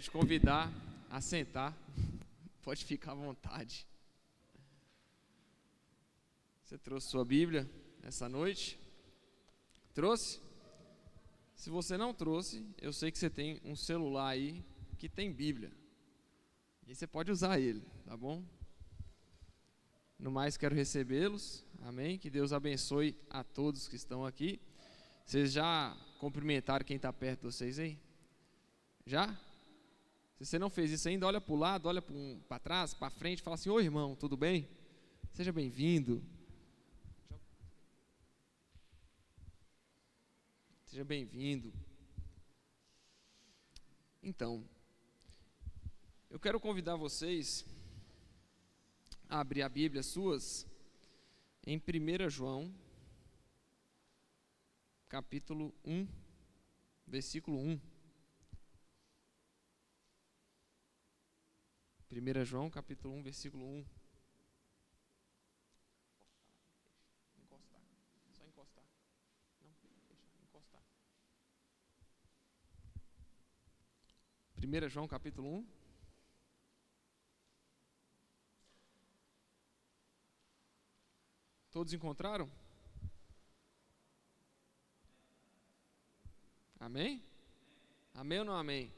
Te convidar a sentar, pode ficar à vontade. Você trouxe sua Bíblia essa noite? Trouxe? Se você não trouxe, eu sei que você tem um celular aí que tem Bíblia. E você pode usar ele, tá bom? No mais, quero recebê-los, amém? Que Deus abençoe a todos que estão aqui. Vocês já cumprimentaram quem está perto de vocês aí? Já? Se você não fez isso ainda, olha para o lado, olha para trás, para frente, fala assim: oi irmão, tudo bem? Seja bem-vindo. Seja bem-vindo. Então, eu quero convidar vocês a abrir a Bíblia suas em 1 João, capítulo 1, versículo 1. 1 João, capítulo 1, versículo 1. Encostar. Só encostar. Não, deixa, encostar. 1 João, capítulo 1. Todos encontraram? Amém? Amém ou não amém?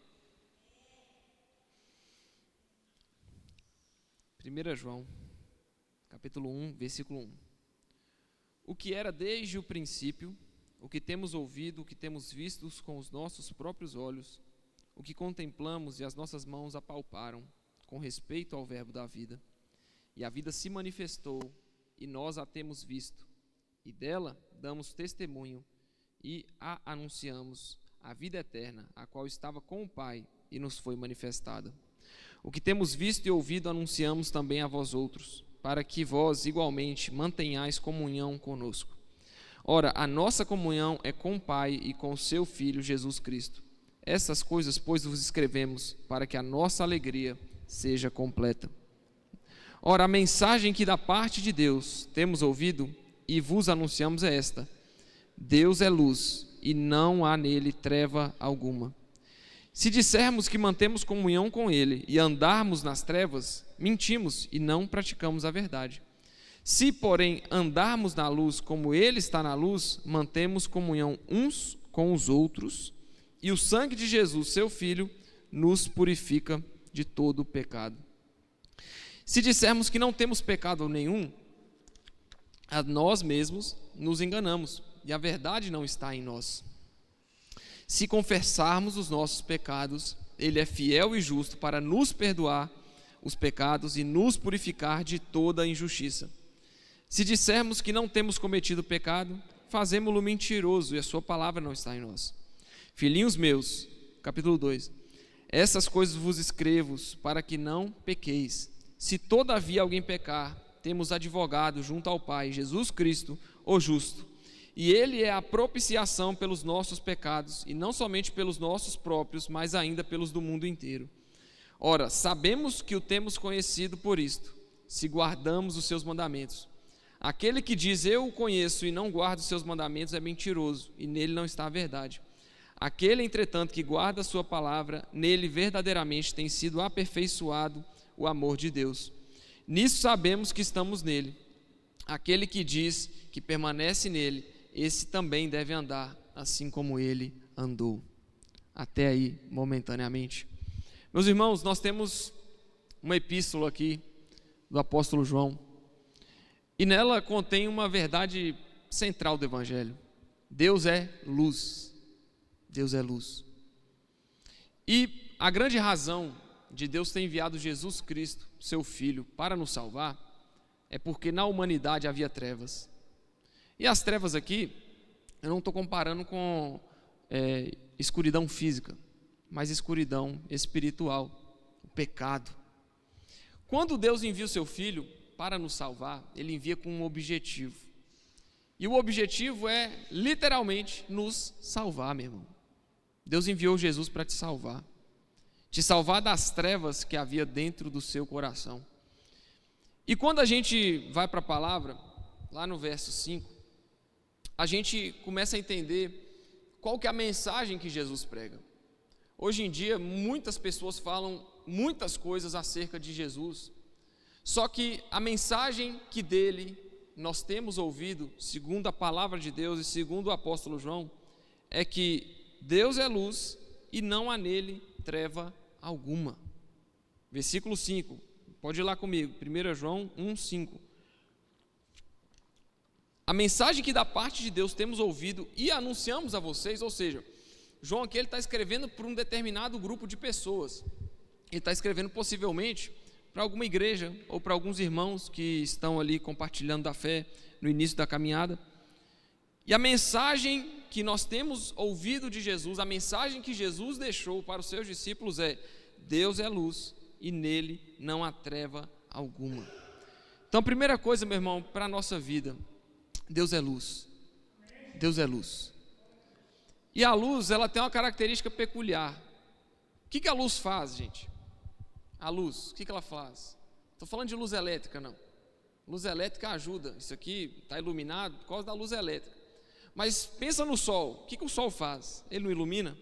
1 João, capítulo 1, versículo 1. O que era desde o princípio, o que temos ouvido, o que temos visto com os nossos próprios olhos, o que contemplamos e as nossas mãos apalparam, com respeito ao verbo da vida. E a vida se manifestou, e nós a temos visto, e dela damos testemunho, e a anunciamos, a vida eterna, a qual estava com o Pai, e nos foi manifestada. O que temos visto e ouvido anunciamos também a vós outros, para que vós igualmente mantenhais comunhão conosco. Ora, a nossa comunhão é com o Pai e com o seu Filho Jesus Cristo. Essas coisas, pois, vos escrevemos, para que a nossa alegria seja completa. Ora, a mensagem que da parte de Deus temos ouvido e vos anunciamos é esta: Deus é luz e não há nele treva alguma. Se dissermos que mantemos comunhão com Ele e andarmos nas trevas, mentimos e não praticamos a verdade. Se, porém, andarmos na luz como Ele está na luz, mantemos comunhão uns com os outros, e o sangue de Jesus, seu Filho, nos purifica de todo o pecado. Se dissermos que não temos pecado nenhum, a nós mesmos nos enganamos, e a verdade não está em nós. Se confessarmos os nossos pecados, Ele é fiel e justo para nos perdoar os pecados e nos purificar de toda a injustiça. Se dissermos que não temos cometido pecado, fazemo-lo mentiroso e a sua palavra não está em nós. Filhinhos meus, capítulo 2, essas coisas vos escrevo para que não pequeis. Se todavia alguém pecar, temos advogado junto ao Pai, Jesus Cristo, o justo. E Ele é a propiciação pelos nossos pecados, e não somente pelos nossos próprios, mas ainda pelos do mundo inteiro. Ora, sabemos que o temos conhecido por isto, se guardamos os seus mandamentos. Aquele que diz eu o conheço e não guarda os seus mandamentos é mentiroso, e nele não está a verdade. Aquele, entretanto, que guarda a sua palavra, nele verdadeiramente tem sido aperfeiçoado o amor de Deus. Nisso sabemos que estamos nele. Aquele que diz que permanece nele, esse também deve andar assim como ele andou. Até aí, momentaneamente. Meus irmãos, nós temos uma epístola aqui do apóstolo João, e nela contém uma verdade central do Evangelho. Deus é luz. Deus é luz. E a grande razão de Deus ter enviado Jesus Cristo, seu Filho, para nos salvar, é porque na humanidade havia trevas. E as trevas aqui, eu não estou comparando com escuridão física, mas escuridão espiritual, o pecado. Quando Deus envia o seu Filho para nos salvar, Ele envia com um objetivo. E o objetivo é, literalmente, nos salvar, meu irmão. Deus enviou Jesus para te salvar das trevas que havia dentro do seu coração. E quando a gente vai para a palavra, lá no verso 5, a gente começa a entender qual que é a mensagem que Jesus prega. Hoje em dia, muitas pessoas falam muitas coisas acerca de Jesus, só que a mensagem que dele nós temos ouvido, segundo a palavra de Deus e segundo o apóstolo João, é que Deus é luz e não há nele treva alguma. Versículo 5, pode ir lá comigo, 1 João 1,5. A mensagem que da parte de Deus temos ouvido e anunciamos a vocês, ou seja, João aqui ele está escrevendo para um determinado grupo de pessoas, ele está escrevendo possivelmente para alguma igreja ou para alguns irmãos que estão ali compartilhando da fé no início da caminhada. E a mensagem que nós temos ouvido de Jesus, a mensagem que Jesus deixou para os seus discípulos é: Deus é luz e nele não há treva alguma. Então, primeira coisa, meu irmão, para a nossa vida, Deus é luz. Deus é luz. E a luz, ela tem uma característica peculiar. O que a luz faz, gente? A luz, o que ela faz? Estou falando de luz elétrica, não. Luz elétrica ajuda. Isso aqui está iluminado por causa da luz elétrica. Mas pensa no sol. O que o sol faz? Ele não ilumina?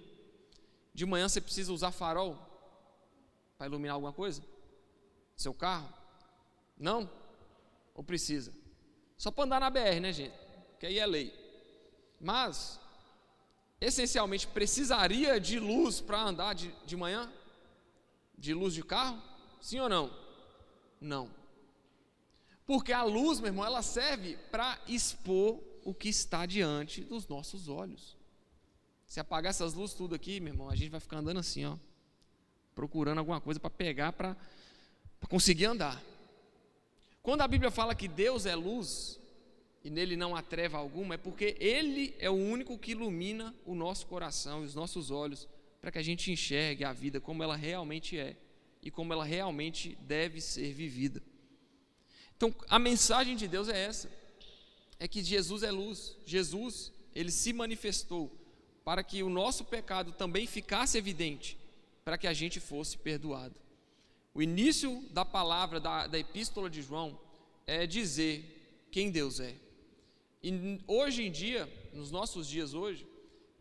De manhã você precisa usar farol para iluminar alguma coisa? Seu carro? Não? Ou precisa? Só para andar na BR, né, gente? Que aí é lei. Mas, essencialmente, precisaria de luz para andar de manhã? De luz de carro? Sim ou não? Não. Porque a luz, meu irmão, ela serve para expor o que está diante dos nossos olhos. Se apagar essas luzes tudo aqui, meu irmão, a gente vai ficar andando assim, ó, procurando alguma coisa para pegar, para conseguir andar. Quando a Bíblia fala que Deus é luz e nele não há treva alguma, é porque ele é o único que ilumina o nosso coração e os nossos olhos, para que a gente enxergue a vida como ela realmente é e como ela realmente deve ser vivida. Então, a mensagem de Deus é essa, é que Jesus é luz. Jesus, ele se manifestou para que o nosso pecado também ficasse evidente, para que a gente fosse perdoado. O início da palavra da epístola de João é dizer quem Deus é. E hoje em dia, nos nossos dias hoje,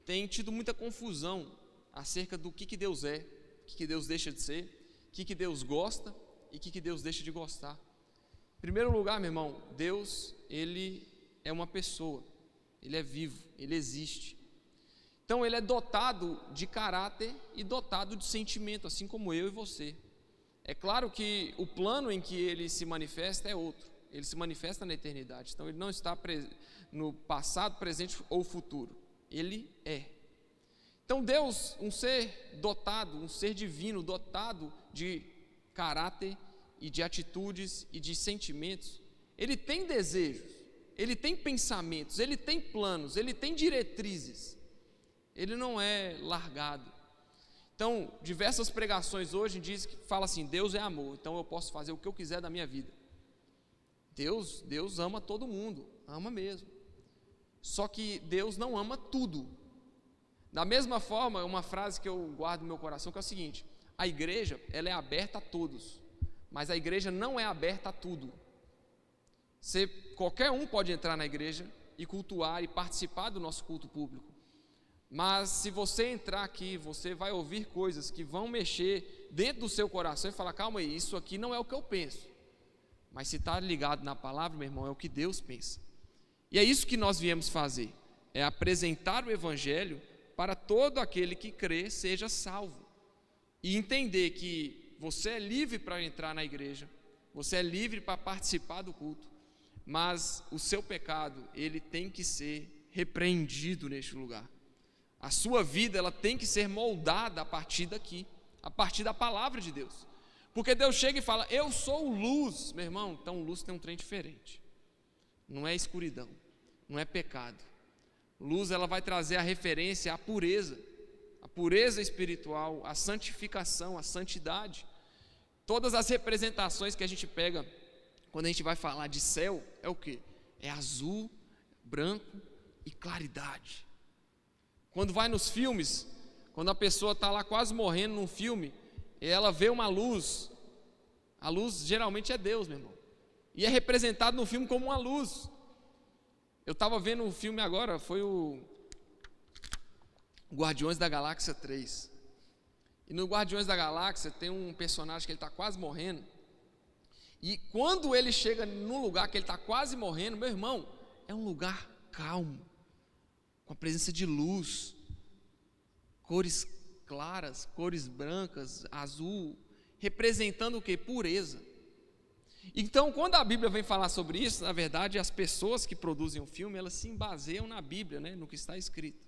tem tido muita confusão acerca do que Deus é, o que Deus deixa de ser, o que Deus gosta e o que Deus deixa de gostar. Em primeiro lugar, meu irmão, Deus, ele é uma pessoa, ele é vivo, ele existe. Então ele é dotado de caráter e dotado de sentimento, assim como eu e você. É claro que o plano em que ele se manifesta é outro, ele se manifesta na eternidade, então ele não está no passado, presente ou futuro, ele é. Então Deus, um ser dotado, um ser divino, dotado de caráter e de atitudes e de sentimentos, ele tem desejos, ele tem pensamentos, ele tem planos, ele tem diretrizes, ele não é largado. Então, diversas pregações hoje falam assim: Deus é amor, então eu posso fazer o que eu quiser da minha vida. Deus ama todo mundo, ama mesmo. Só que Deus não ama tudo. Da mesma forma, uma frase que eu guardo no meu coração, que é o seguinte: a igreja, ela é aberta a todos, mas a igreja não é aberta a tudo. Qualquer um pode entrar na igreja e cultuar e participar do nosso culto público, mas se você entrar aqui, você vai ouvir coisas que vão mexer dentro do seu coração e falar: calma aí, isso aqui não é o que eu penso. Mas se está ligado na palavra, meu irmão, é o que Deus pensa. E é isso que nós viemos fazer, é apresentar o evangelho para todo aquele que crê seja salvo, e entender que você é livre para entrar na igreja, você é livre para participar do culto, mas o seu pecado, ele tem que ser repreendido neste lugar. A sua vida, ela tem que ser moldada a partir daqui, a partir da palavra de Deus, porque Deus chega e fala: eu sou luz, meu irmão. Então luz tem um trem diferente, não é escuridão, não é pecado. Luz, ela vai trazer a referência à pureza espiritual, à santificação, à santidade. Todas as representações que a gente pega quando a gente vai falar de céu, é o quê? É azul, branco e claridade. Quando vai nos filmes, quando a pessoa está lá quase morrendo num filme, e ela vê uma luz, a luz geralmente é Deus, meu irmão, e é representado no filme como uma luz. Eu estava vendo um filme agora, foi o Guardiões da Galáxia 3. E no Guardiões da Galáxia tem um personagem que ele está quase morrendo. E quando ele chega num lugar que ele está quase morrendo, meu irmão, é um lugar calmo, com a presença de luz, cores claras, cores brancas, azul, representando o quê? Pureza. Então, quando a Bíblia vem falar sobre isso, na verdade, as pessoas que produzem o filme, elas se baseiam na Bíblia, né, no que está escrito.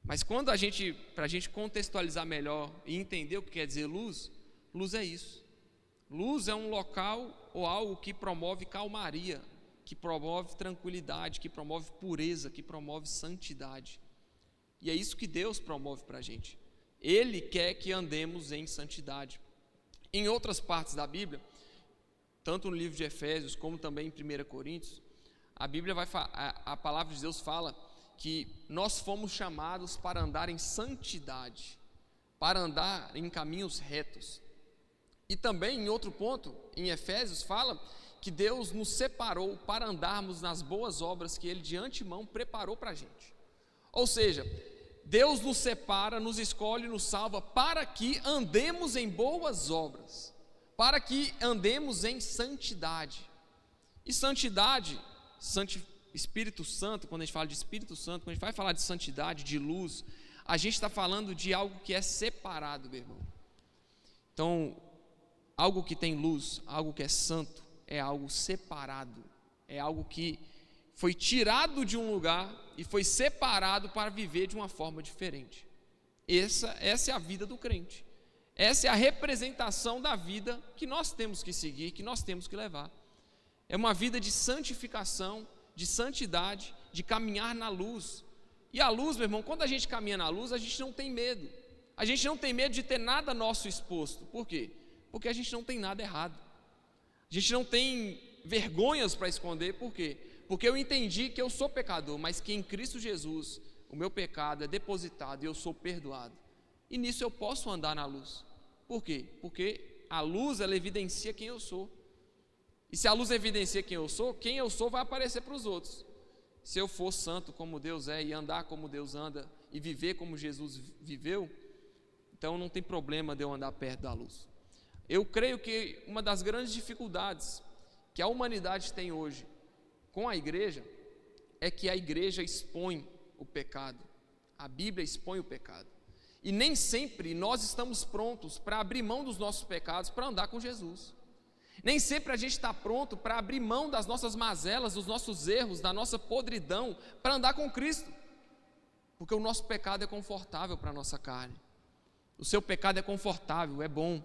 Mas quando para a gente contextualizar melhor e entender o que quer dizer luz, luz é isso. Luz é um local ou algo que promove calmaria, que promove tranquilidade, que promove pureza, que promove santidade. E é isso que Deus promove para a gente. Ele quer que andemos em santidade. Em outras partes da Bíblia, tanto no livro de Efésios como também em 1 Coríntios, a palavra de Deus fala que nós fomos chamados para andar em santidade, para andar em caminhos retos. E também em outro ponto, em Efésios, fala que Deus nos separou para andarmos nas boas obras que Ele de antemão preparou para a gente. Ou seja, Deus nos separa, nos escolhe, nos salva para que andemos em boas obras, para que andemos em santidade. E santidade, Espírito Santo, quando a gente fala de Espírito Santo, quando a gente vai falar de santidade, de luz, a gente está falando de algo que é separado, meu irmão. Então, algo que tem luz, algo que é santo, é algo separado, é algo que foi tirado de um lugar e foi separado para viver de uma forma diferente. Essa é a vida do crente. Essa é a representação da vida que nós temos que seguir, que nós temos que levar. É uma vida de santificação, de santidade, de caminhar na luz. E a luz, meu irmão, quando a gente caminha na luz, a gente não tem medo. A gente não tem medo de ter nada nosso exposto. Por quê? Porque a gente não tem nada errado. A gente não tem vergonhas para esconder. Por quê? Porque eu entendi que eu sou pecador, mas que em Cristo Jesus o meu pecado é depositado e eu sou perdoado. E nisso eu posso andar na luz. Por quê? Porque a luz, ela evidencia quem eu sou. E se a luz evidencia quem eu sou vai aparecer para os outros. Se eu for santo como Deus é, e andar como Deus anda, e viver como Jesus viveu, então não tem problema de eu andar perto da luz. Eu creio que uma das grandes dificuldades que a humanidade tem hoje com a igreja é que a igreja expõe o pecado. A Bíblia expõe o pecado. E nem sempre nós estamos prontos para abrir mão dos nossos pecados para andar com Jesus. Nem sempre a gente está pronto para abrir mão das nossas mazelas, dos nossos erros, da nossa podridão, para andar com Cristo. Porque o nosso pecado é confortável para a nossa carne. O seu pecado é confortável, é bom.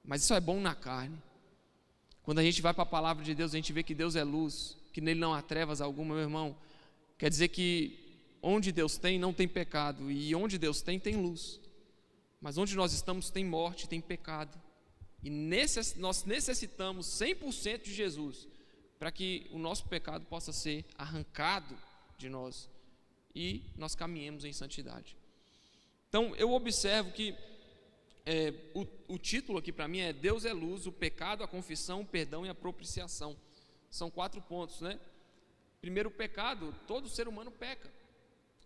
Mas isso é bom na carne. Quando a gente vai para a palavra de Deus, a gente vê que Deus é luz, que nele não há trevas alguma, meu irmão. Quer dizer que onde Deus tem, não tem pecado. E onde Deus tem luz. Mas onde nós estamos tem morte, tem pecado. E nós necessitamos 100% de Jesus para que o nosso pecado possa ser arrancado de nós e nós caminhemos em santidade. Então eu observo que o título aqui para mim é Deus é luz, o pecado, a confissão, o perdão e a propiciação. São 4 pontos, né? Primeiro, o pecado, todo ser humano peca.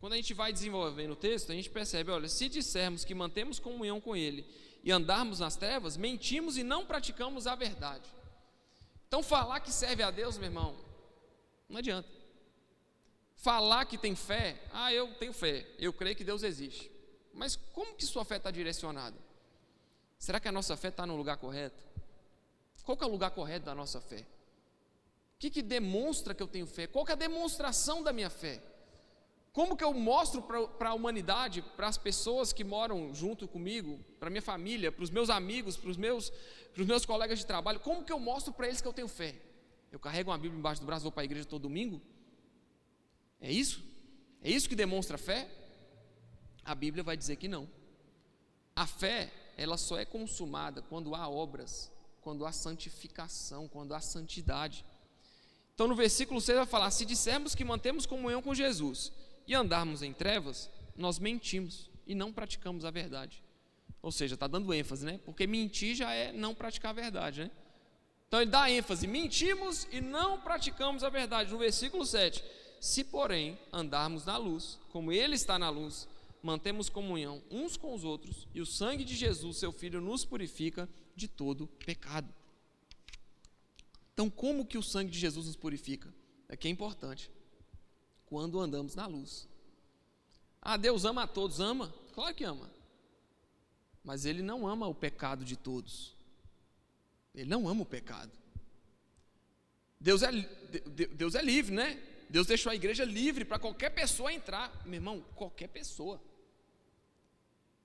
Quando a gente vai desenvolvendo o texto, a gente percebe, olha, se dissermos que mantemos comunhão com Ele e andarmos nas trevas, mentimos e não praticamos a verdade. Então falar que serve a Deus, meu irmão, não adianta. Falar que tem fé, eu tenho fé, eu creio que Deus existe. Mas como que sua fé está direcionada? Será que a nossa fé está no lugar correto? Qual que é o lugar correto da nossa fé? O que demonstra que eu tenho fé? Qual que é a demonstração da minha fé? Como que eu mostro para a humanidade, para as pessoas que moram junto comigo, para a minha família, para os meus amigos, para os meus colegas de trabalho, como que eu mostro para eles que eu tenho fé? Eu carrego uma Bíblia embaixo do braço, vou para a igreja todo domingo? É isso? É isso que demonstra fé? A Bíblia vai dizer que não. A fé, ela só é consumada quando há obras, quando há santificação, quando há santidade. Então no versículo 6 vai falar, se dissermos que mantemos comunhão com Jesus e andarmos em trevas, nós mentimos e não praticamos a verdade. Ou seja, está dando ênfase, né? Porque mentir já é não praticar a verdade, né? Então ele dá ênfase, mentimos e não praticamos a verdade. No versículo 7, se porém andarmos na luz, como Ele está na luz, mantemos comunhão uns com os outros, e o sangue de Jesus, seu Filho, nos purifica de todo pecado. Então, como que o sangue de Jesus nos purifica? Aqui é importante. Quando andamos na luz. Deus ama a todos, ama? Claro que ama. Mas Ele não ama o pecado de todos. Ele não ama o pecado. Deus é livre, né? Deus deixou a igreja livre para qualquer pessoa entrar. Meu irmão, qualquer pessoa.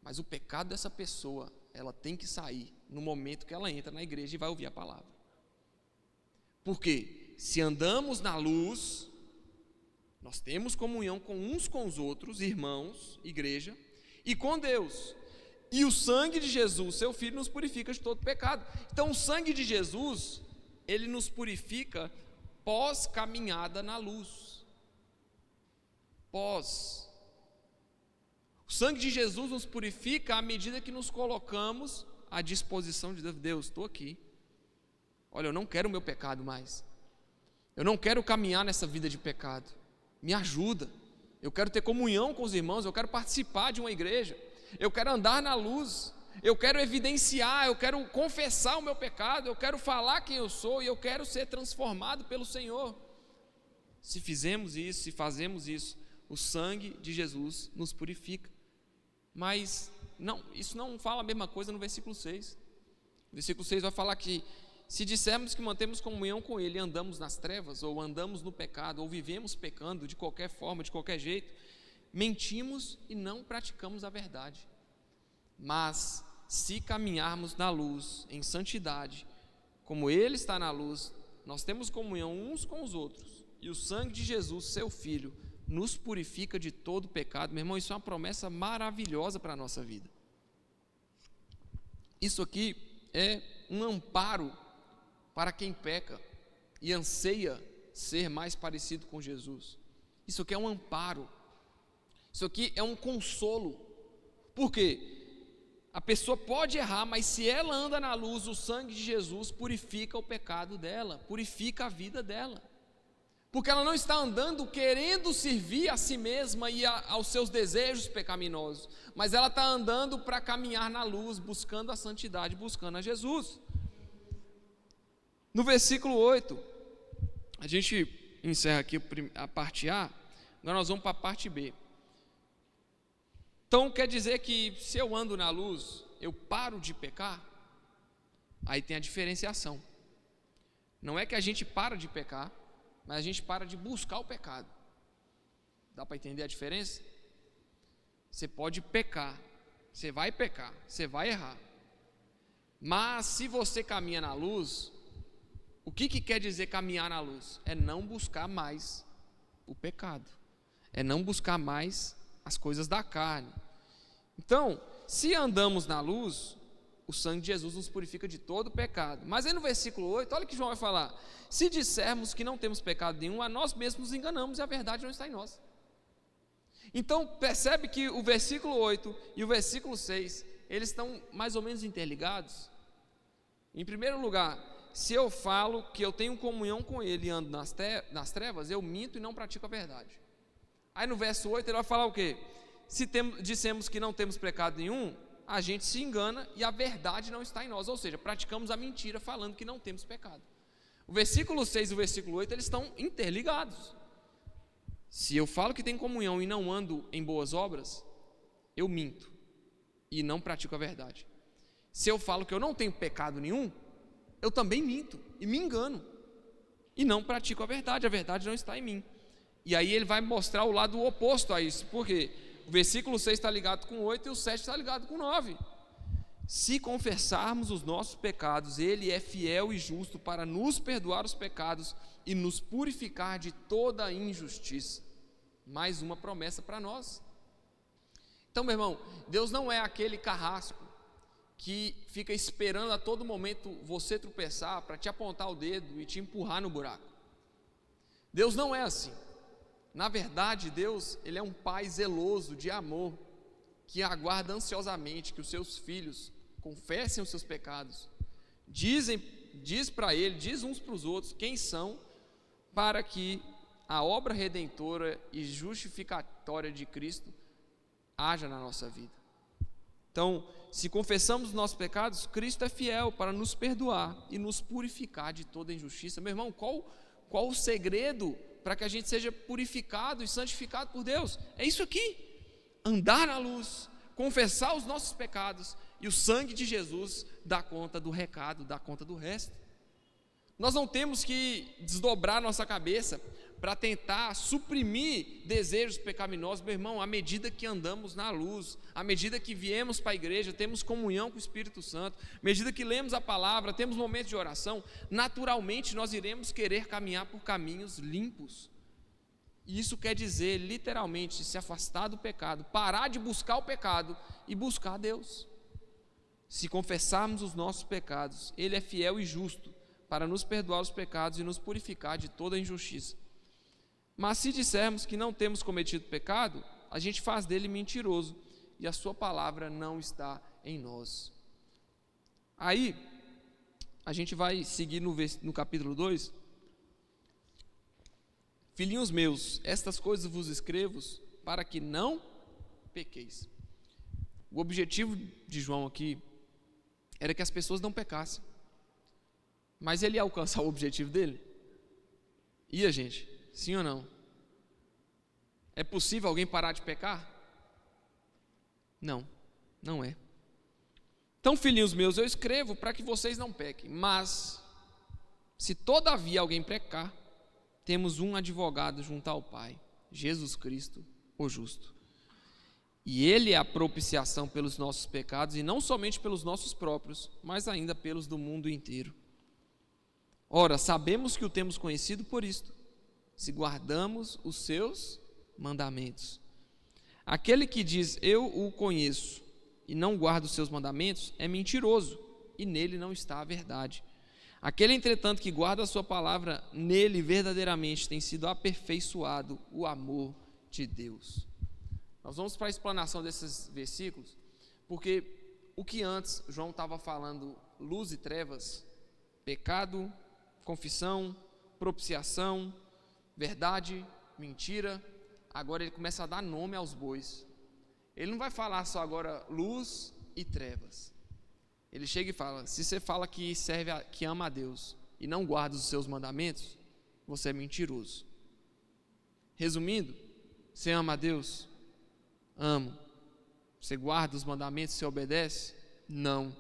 Mas o pecado dessa pessoa, ela tem que sair no momento que ela entra na igreja e vai ouvir a palavra. Porque se andamos na luz, nós temos comunhão com uns com os outros, irmãos, igreja, e com Deus. E o sangue de Jesus, seu Filho, nos purifica de todo pecado. Então o sangue de Jesus, ele nos purifica pós-caminhada na luz. O sangue de Jesus nos purifica à medida que nos colocamos à disposição de Deus. Deus, estou aqui. Olha, eu não quero o meu pecado mais. Eu não quero caminhar nessa vida de pecado. Me ajuda. Eu quero ter comunhão com os irmãos, eu quero participar de uma igreja. Eu quero andar na luz, eu quero evidenciar, eu quero confessar o meu pecado, eu quero falar quem eu sou e eu quero ser transformado pelo Senhor. Se fizemos isso, se fazemos isso, o sangue de Jesus nos purifica. Mas não, isso não fala a mesma coisa no versículo 6. O versículo 6 vai falar que se dissermos que mantemos comunhão com Ele e andamos nas trevas, ou andamos no pecado, ou vivemos pecando de qualquer forma, de qualquer jeito, mentimos e não praticamos a verdade. Mas se caminharmos na luz, em santidade, como Ele está na luz, nós temos comunhão uns com os outros, e o sangue de Jesus, seu Filho, nos purifica de todo pecado. Meu irmão, isso é uma promessa maravilhosa para a nossa vida. Isso aqui é um amparo para quem peca e anseia ser mais parecido com Jesus. Isso aqui é um amparo. Isso aqui é um consolo. Por quê? A pessoa pode errar, mas se ela anda na luz, o sangue de Jesus purifica o pecado dela, purifica a vida dela. Porque ela não está andando querendo servir a si mesma e aos seus desejos pecaminosos, mas ela está andando para caminhar na luz, buscando a santidade, buscando a Jesus. No versículo 8, a gente encerra aqui a parte A, agora nós vamos para a parte B. Então quer dizer que se eu ando na luz, eu paro de pecar? Aí tem a diferenciação. Não é que a gente para de pecar, mas a gente para de buscar o pecado. Dá para entender a diferença? Você pode pecar, você vai pecar, você vai errar. Mas se você caminha na luz, o que quer dizer caminhar na luz? É não buscar mais o pecado, é não buscar mais as coisas da carne. Então, se andamos na luz, o sangue de Jesus nos purifica de todo pecado. Mas aí no versículo 8, olha o que João vai falar: se dissermos que não temos pecado nenhum, a nós mesmos nos enganamos e a verdade não está em nós. Então percebe que o versículo 8 e o versículo 6, eles estão mais ou menos interligados. Em primeiro lugar, se eu falo que eu tenho comunhão com Ele e ando nas trevas, eu minto e não pratico a verdade. Aí no verso 8 ele vai falar o quê? Se dissemos que não temos pecado nenhum, a gente se engana e a verdade não está em nós, ou seja, praticamos a mentira falando que não temos pecado. O versículo 6 e o versículo 8, eles estão interligados. Se eu falo que tenho comunhão e não ando em boas obras, eu minto e não pratico a verdade. Se eu falo que eu não tenho pecado nenhum, eu também minto e me engano e não pratico a verdade não está em mim. E aí ele vai mostrar o lado oposto a isso, porque o versículo 6 está ligado com 8 e o 7 está ligado com 9. Se confessarmos os nossos pecados, Ele é fiel e justo para nos perdoar os pecados e nos purificar de toda injustiça. Mais uma promessa para nós. Então, meu irmão, Deus não é aquele carrasco que fica esperando a todo momento você tropeçar para te apontar o dedo e te empurrar no buraco. Deus não é assim. Na verdade, Deus, Ele é um Pai zeloso de amor, que aguarda ansiosamente que os seus filhos confessem os seus pecados, diz para Ele, diz uns para os outros quem são, para que a obra redentora e justificatória de Cristo haja na nossa vida. Então, se confessamos os nossos pecados, Cristo é fiel para nos perdoar e nos purificar de toda injustiça. Meu irmão, qual o segredo para que a gente seja purificado e santificado por Deus? É isso aqui: andar na luz, confessar os nossos pecados, e o sangue de Jesus dá conta do recado, dá conta do resto. Nós não temos que desdobrar nossa cabeça para tentar suprimir desejos pecaminosos, meu irmão. À medida que andamos na luz, à medida que viemos para a igreja, temos comunhão com o Espírito Santo, à medida que lemos a palavra, temos momentos de oração, naturalmente nós iremos querer caminhar por caminhos limpos. E isso quer dizer, literalmente, se afastar do pecado, parar de buscar o pecado e buscar Deus. Se confessarmos os nossos pecados, Ele é fiel e justo para nos perdoar os pecados e nos purificar de toda injustiça. Mas se dissermos que não temos cometido pecado, a gente faz dele mentiroso, e a sua palavra não está em nós. Aí, a gente vai seguir no capítulo 2. Filhinhos meus, estas coisas vos escrevo para que não pequeis. O objetivo de João aqui era que as pessoas não pecassem. Mas ele ia alcançar o objetivo dele? Ia, gente? Sim ou não? É possível alguém parar de pecar? Não, não é. Então, filhinhos meus, eu escrevo para que vocês não pequem. Mas, se todavia alguém pecar, temos um advogado junto ao Pai, Jesus Cristo, o justo. E Ele é a propiciação pelos nossos pecados, e não somente pelos nossos próprios, mas ainda pelos do mundo inteiro. Ora, sabemos que o temos conhecido por isto, se guardamos os seus mandamentos. Aquele que diz, eu o conheço, e não guarda os seus mandamentos, é mentiroso, e nele não está a verdade. Aquele, entretanto, que guarda a sua palavra, nele verdadeiramente tem sido aperfeiçoado o amor de Deus. Nós vamos para a explanação desses versículos, porque o que antes João estava falando, luz e trevas, pecado, confissão, propiciação, verdade, mentira, agora ele começa a dar nome aos bois. Ele não vai falar só agora luz e trevas. Ele chega e fala, se você fala que que ama a Deus e não guarda os seus mandamentos, você é mentiroso. Resumindo, você ama a Deus? Amo. Você guarda os mandamentos, você obedece? Não.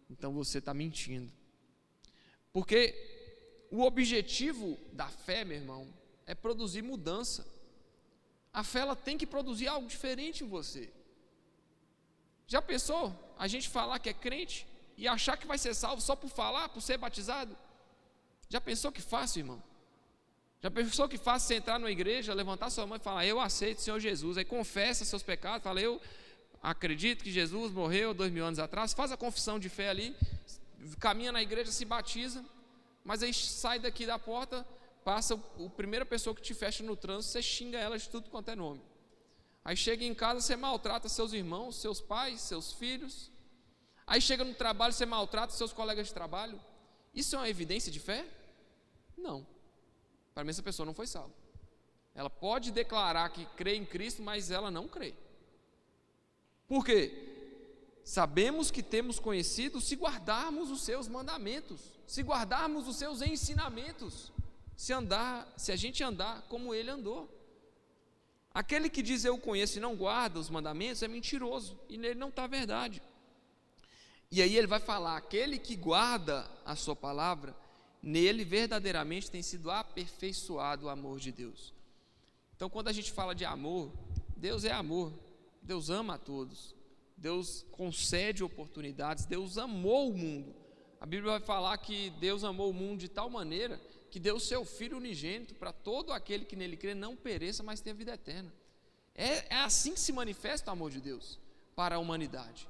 Então você está mentindo. Porque o objetivo da fé, meu irmão, é produzir mudança. A fé, ela tem que produzir algo diferente em você. Já pensou a gente falar que é crente e achar que vai ser salvo só por falar, por ser batizado? Já pensou que fácil, irmão? Já pensou que fácil você entrar numa igreja, levantar sua mão e falar, eu aceito o Senhor Jesus, aí confessa seus pecados, fala, eu acredito que Jesus morreu 2000 anos atrás, faz a confissão de fé ali, caminha na igreja, se batiza, mas aí sai daqui da porta, passa a primeira pessoa que te fecha no trânsito, você xinga ela de tudo quanto é nome. Aí chega em casa, você maltrata seus irmãos, seus pais, seus filhos. Aí chega no trabalho, você maltrata seus colegas de trabalho. Isso é uma evidência de fé? Não. Para mim essa pessoa não foi salva. Ela pode declarar que crê em Cristo, mas ela não crê. Por quê? Sabemos que temos conhecido se guardarmos os seus mandamentos, se guardarmos os seus ensinamentos, se a gente andar como ele andou. Aquele que diz eu conheço e não guarda os mandamentos é mentiroso, e nele não está a verdade. E aí ele vai falar, aquele que guarda a sua palavra, nele verdadeiramente tem sido aperfeiçoado o amor de Deus. Então quando a gente fala de amor, Deus é amor, Deus ama a todos, Deus concede oportunidades, Deus amou o mundo. A Bíblia vai falar que Deus amou o mundo de tal maneira que deu o seu Filho unigênito para todo aquele que nele crê não pereça, mas tenha vida eterna. É assim que se manifesta o amor de Deus para a humanidade.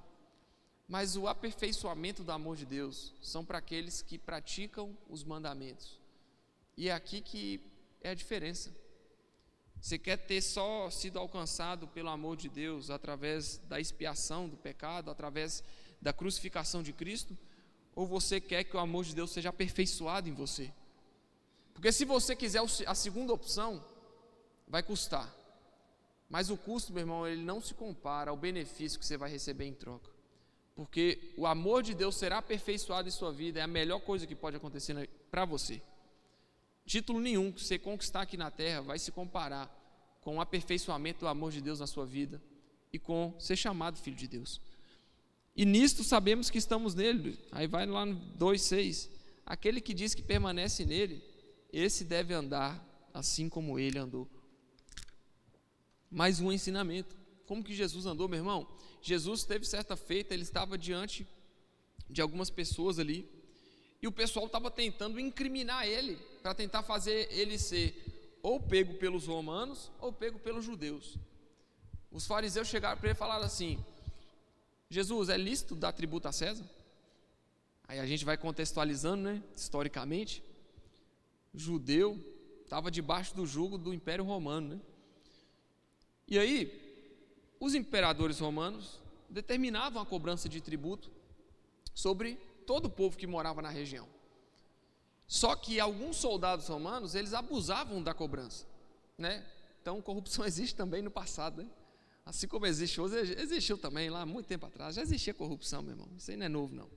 Mas o aperfeiçoamento do amor de Deus são para aqueles que praticam os mandamentos. E é aqui que é a diferença. Você quer ter só sido alcançado pelo amor de Deus através da expiação do pecado, através da crucificação de Cristo? Ou você quer que o amor de Deus seja aperfeiçoado em você? Porque se você quiser a segunda opção, vai custar. Mas o custo, meu irmão, ele não se compara ao benefício que você vai receber em troca. Porque o amor de Deus será aperfeiçoado em sua vida, é a melhor coisa que pode acontecer para você. Título nenhum que você conquistar aqui na terra vai se comparar com o aperfeiçoamento do amor de Deus na sua vida e com ser chamado filho de Deus. E nisto sabemos que estamos nele. Aí vai lá no 2,6. Aquele que diz que permanece nele, esse deve andar assim como ele andou. Mais um ensinamento. Como que Jesus andou, meu irmão? Jesus teve certa feita, ele estava diante de algumas pessoas ali, e o pessoal estava tentando incriminar ele, para tentar fazer ele ser ou pego pelos romanos, ou pego pelos judeus. Os fariseus chegaram para ele e falaram assim: Jesus, é lícito dar tributo a César? Aí a gente vai contextualizando, né, historicamente. O judeu estava debaixo do jugo do Império Romano, né? E aí, os imperadores romanos determinavam a cobrança de tributo sobre todo o povo que morava na região. Só que alguns soldados romanos, eles abusavam da cobrança, né? Então, corrupção existe também no passado, né? Assim como existe hoje, existiu também lá muito tempo atrás, já existia corrupção, meu irmão, isso aí não é novo não.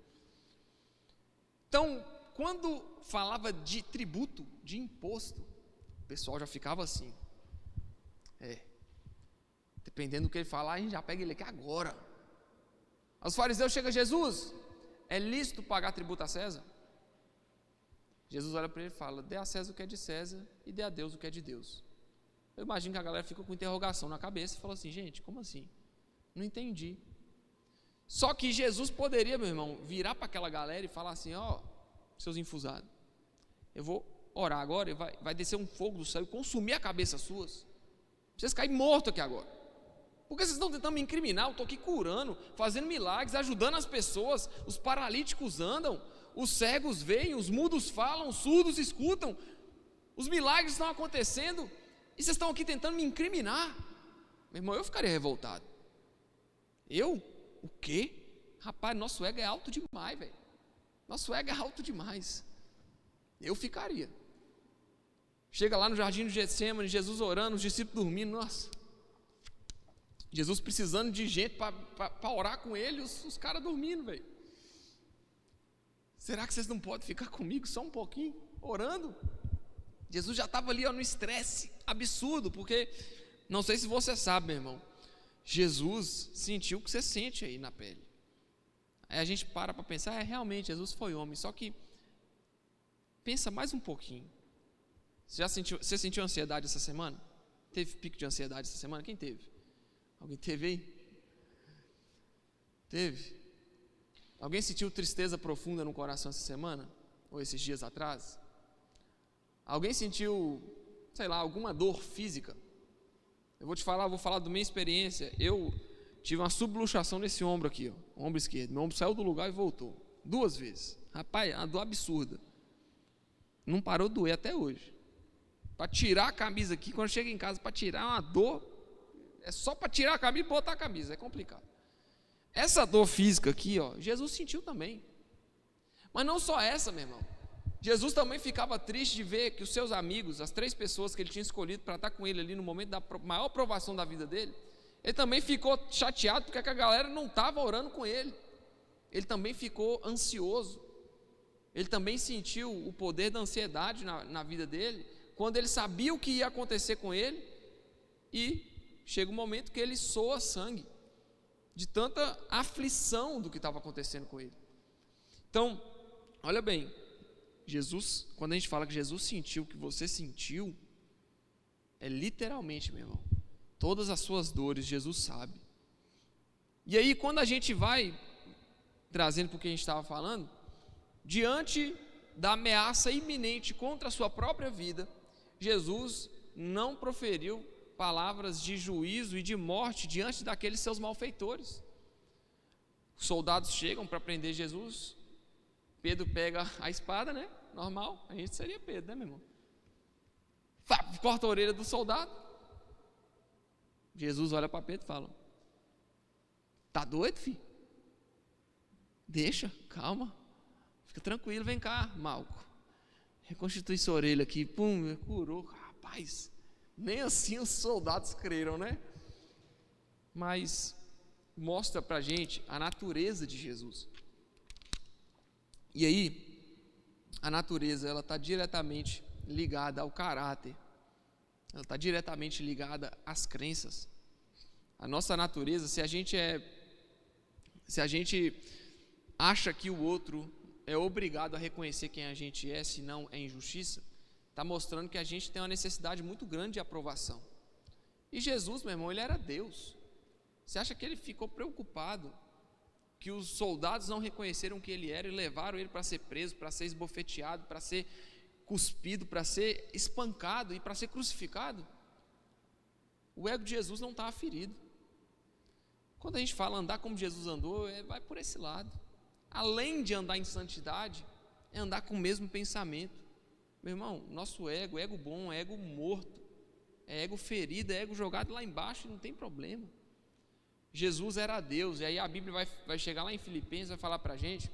Então, quando falava de tributo, de imposto, o pessoal já ficava assim, dependendo do que ele falar, a gente já pega ele aqui agora. Os fariseus chegam: Jesus, é lícito pagar tributo a César? Jesus olha para ele e fala: dê a César o que é de César e dê a Deus o que é de Deus. Eu imagino que a galera fica com interrogação na cabeça e fala assim: gente, como assim? Não entendi. Só que Jesus poderia, meu irmão, virar para aquela galera e falar assim: ó, seus infusados, eu vou orar agora e vai descer um fogo do céu e consumir a cabeça suas. Vocês caem mortos aqui agora. Porque vocês estão tentando me incriminar? Eu estou aqui curando, fazendo milagres, ajudando as pessoas. Os paralíticos andam, os cegos veem, os mudos falam, os surdos escutam. Os milagres estão acontecendo e vocês estão aqui tentando me incriminar. Meu irmão, eu ficaria revoltado. Eu? O quê? Rapaz, nosso ego é alto demais, velho. Nosso ego é alto demais. Eu ficaria. Chega lá no jardim do Getsemane, Jesus orando, os discípulos dormindo, nossa. Jesus precisando de gente para orar com ele, os caras dormindo, velho. Será que vocês não podem ficar comigo só um pouquinho, orando? Jesus já estava ali, ó, no estresse absurdo, porque, não sei se você sabe, meu irmão, Jesus sentiu o que você sente aí na pele. Aí a gente para pensar, realmente, Jesus foi homem, só que, pensa mais um pouquinho. Você sentiu ansiedade essa semana? Teve pico de ansiedade essa semana? Quem teve? Alguém teve aí? Teve? Alguém sentiu tristeza profunda no coração essa semana? Ou esses dias atrás? Alguém sentiu, sei lá, alguma dor física? Eu vou falar da minha experiência. Eu tive uma subluxação nesse ombro aqui, ó, ombro esquerdo. Meu ombro saiu do lugar e voltou 2 vezes. Rapaz, uma dor absurda. Não parou de doer até hoje. Para tirar a camisa aqui, quando chega em casa, para tirar uma dor, é só para tirar a camisa e botar a camisa, é complicado. Essa dor física aqui, ó, Jesus sentiu também. Mas não só essa, meu irmão. Jesus também ficava triste de ver que os seus amigos, as 3 pessoas que ele tinha escolhido para estar com ele ali no momento da maior provação da vida dele, ele também ficou chateado porque a galera não estava orando com ele. Ele também ficou ansioso. Ele também sentiu o poder da ansiedade na vida dele, quando ele sabia o que ia acontecer com ele, e chega um momento que ele soa sangue, de tanta aflição do que estava acontecendo com ele. Então, olha bem, Jesus, quando a gente fala que Jesus sentiu o que você sentiu, é literalmente, meu irmão, todas as suas dores, Jesus sabe. E aí, quando a gente vai trazendo para o que a gente estava falando, diante da ameaça iminente contra a sua própria vida, Jesus não proferiu palavras de juízo e de morte diante daqueles seus malfeitores. Os soldados chegam para prender Jesus, Pedro pega a espada, né? Normal, a gente seria Pedro, né, meu irmão? Corta a orelha do soldado. Jesus olha para Pedro e fala: tá doido, filho? Deixa, calma, fica tranquilo, vem cá, Malco. Reconstitui sua orelha aqui, pum, curou. Rapaz, nem assim os soldados creram, né? mas mostra para a gente a natureza de Jesus. E aí, a natureza, ela está diretamente ligada ao caráter, ela está diretamente ligada às crenças. A nossa natureza, se a gente acha que o outro é obrigado a reconhecer quem a gente é, senão é injustiça, está mostrando que a gente tem uma necessidade muito grande de aprovação. E Jesus, meu irmão, ele era Deus. Você acha que ele ficou preocupado que os soldados não reconheceram que ele era e levaram ele para ser preso, para ser esbofeteado, para ser cuspido, para ser espancado e para ser crucificado? O ego de Jesus não estava ferido. Quando a gente fala andar como Jesus andou, vai por esse lado. Além de andar em santidade, é andar com o mesmo pensamento. Meu irmão, nosso ego bom, ego morto, é ego ferido, é ego jogado lá embaixo, não tem problema. Jesus era Deus, e aí a Bíblia vai chegar lá em Filipenses, vai falar para a gente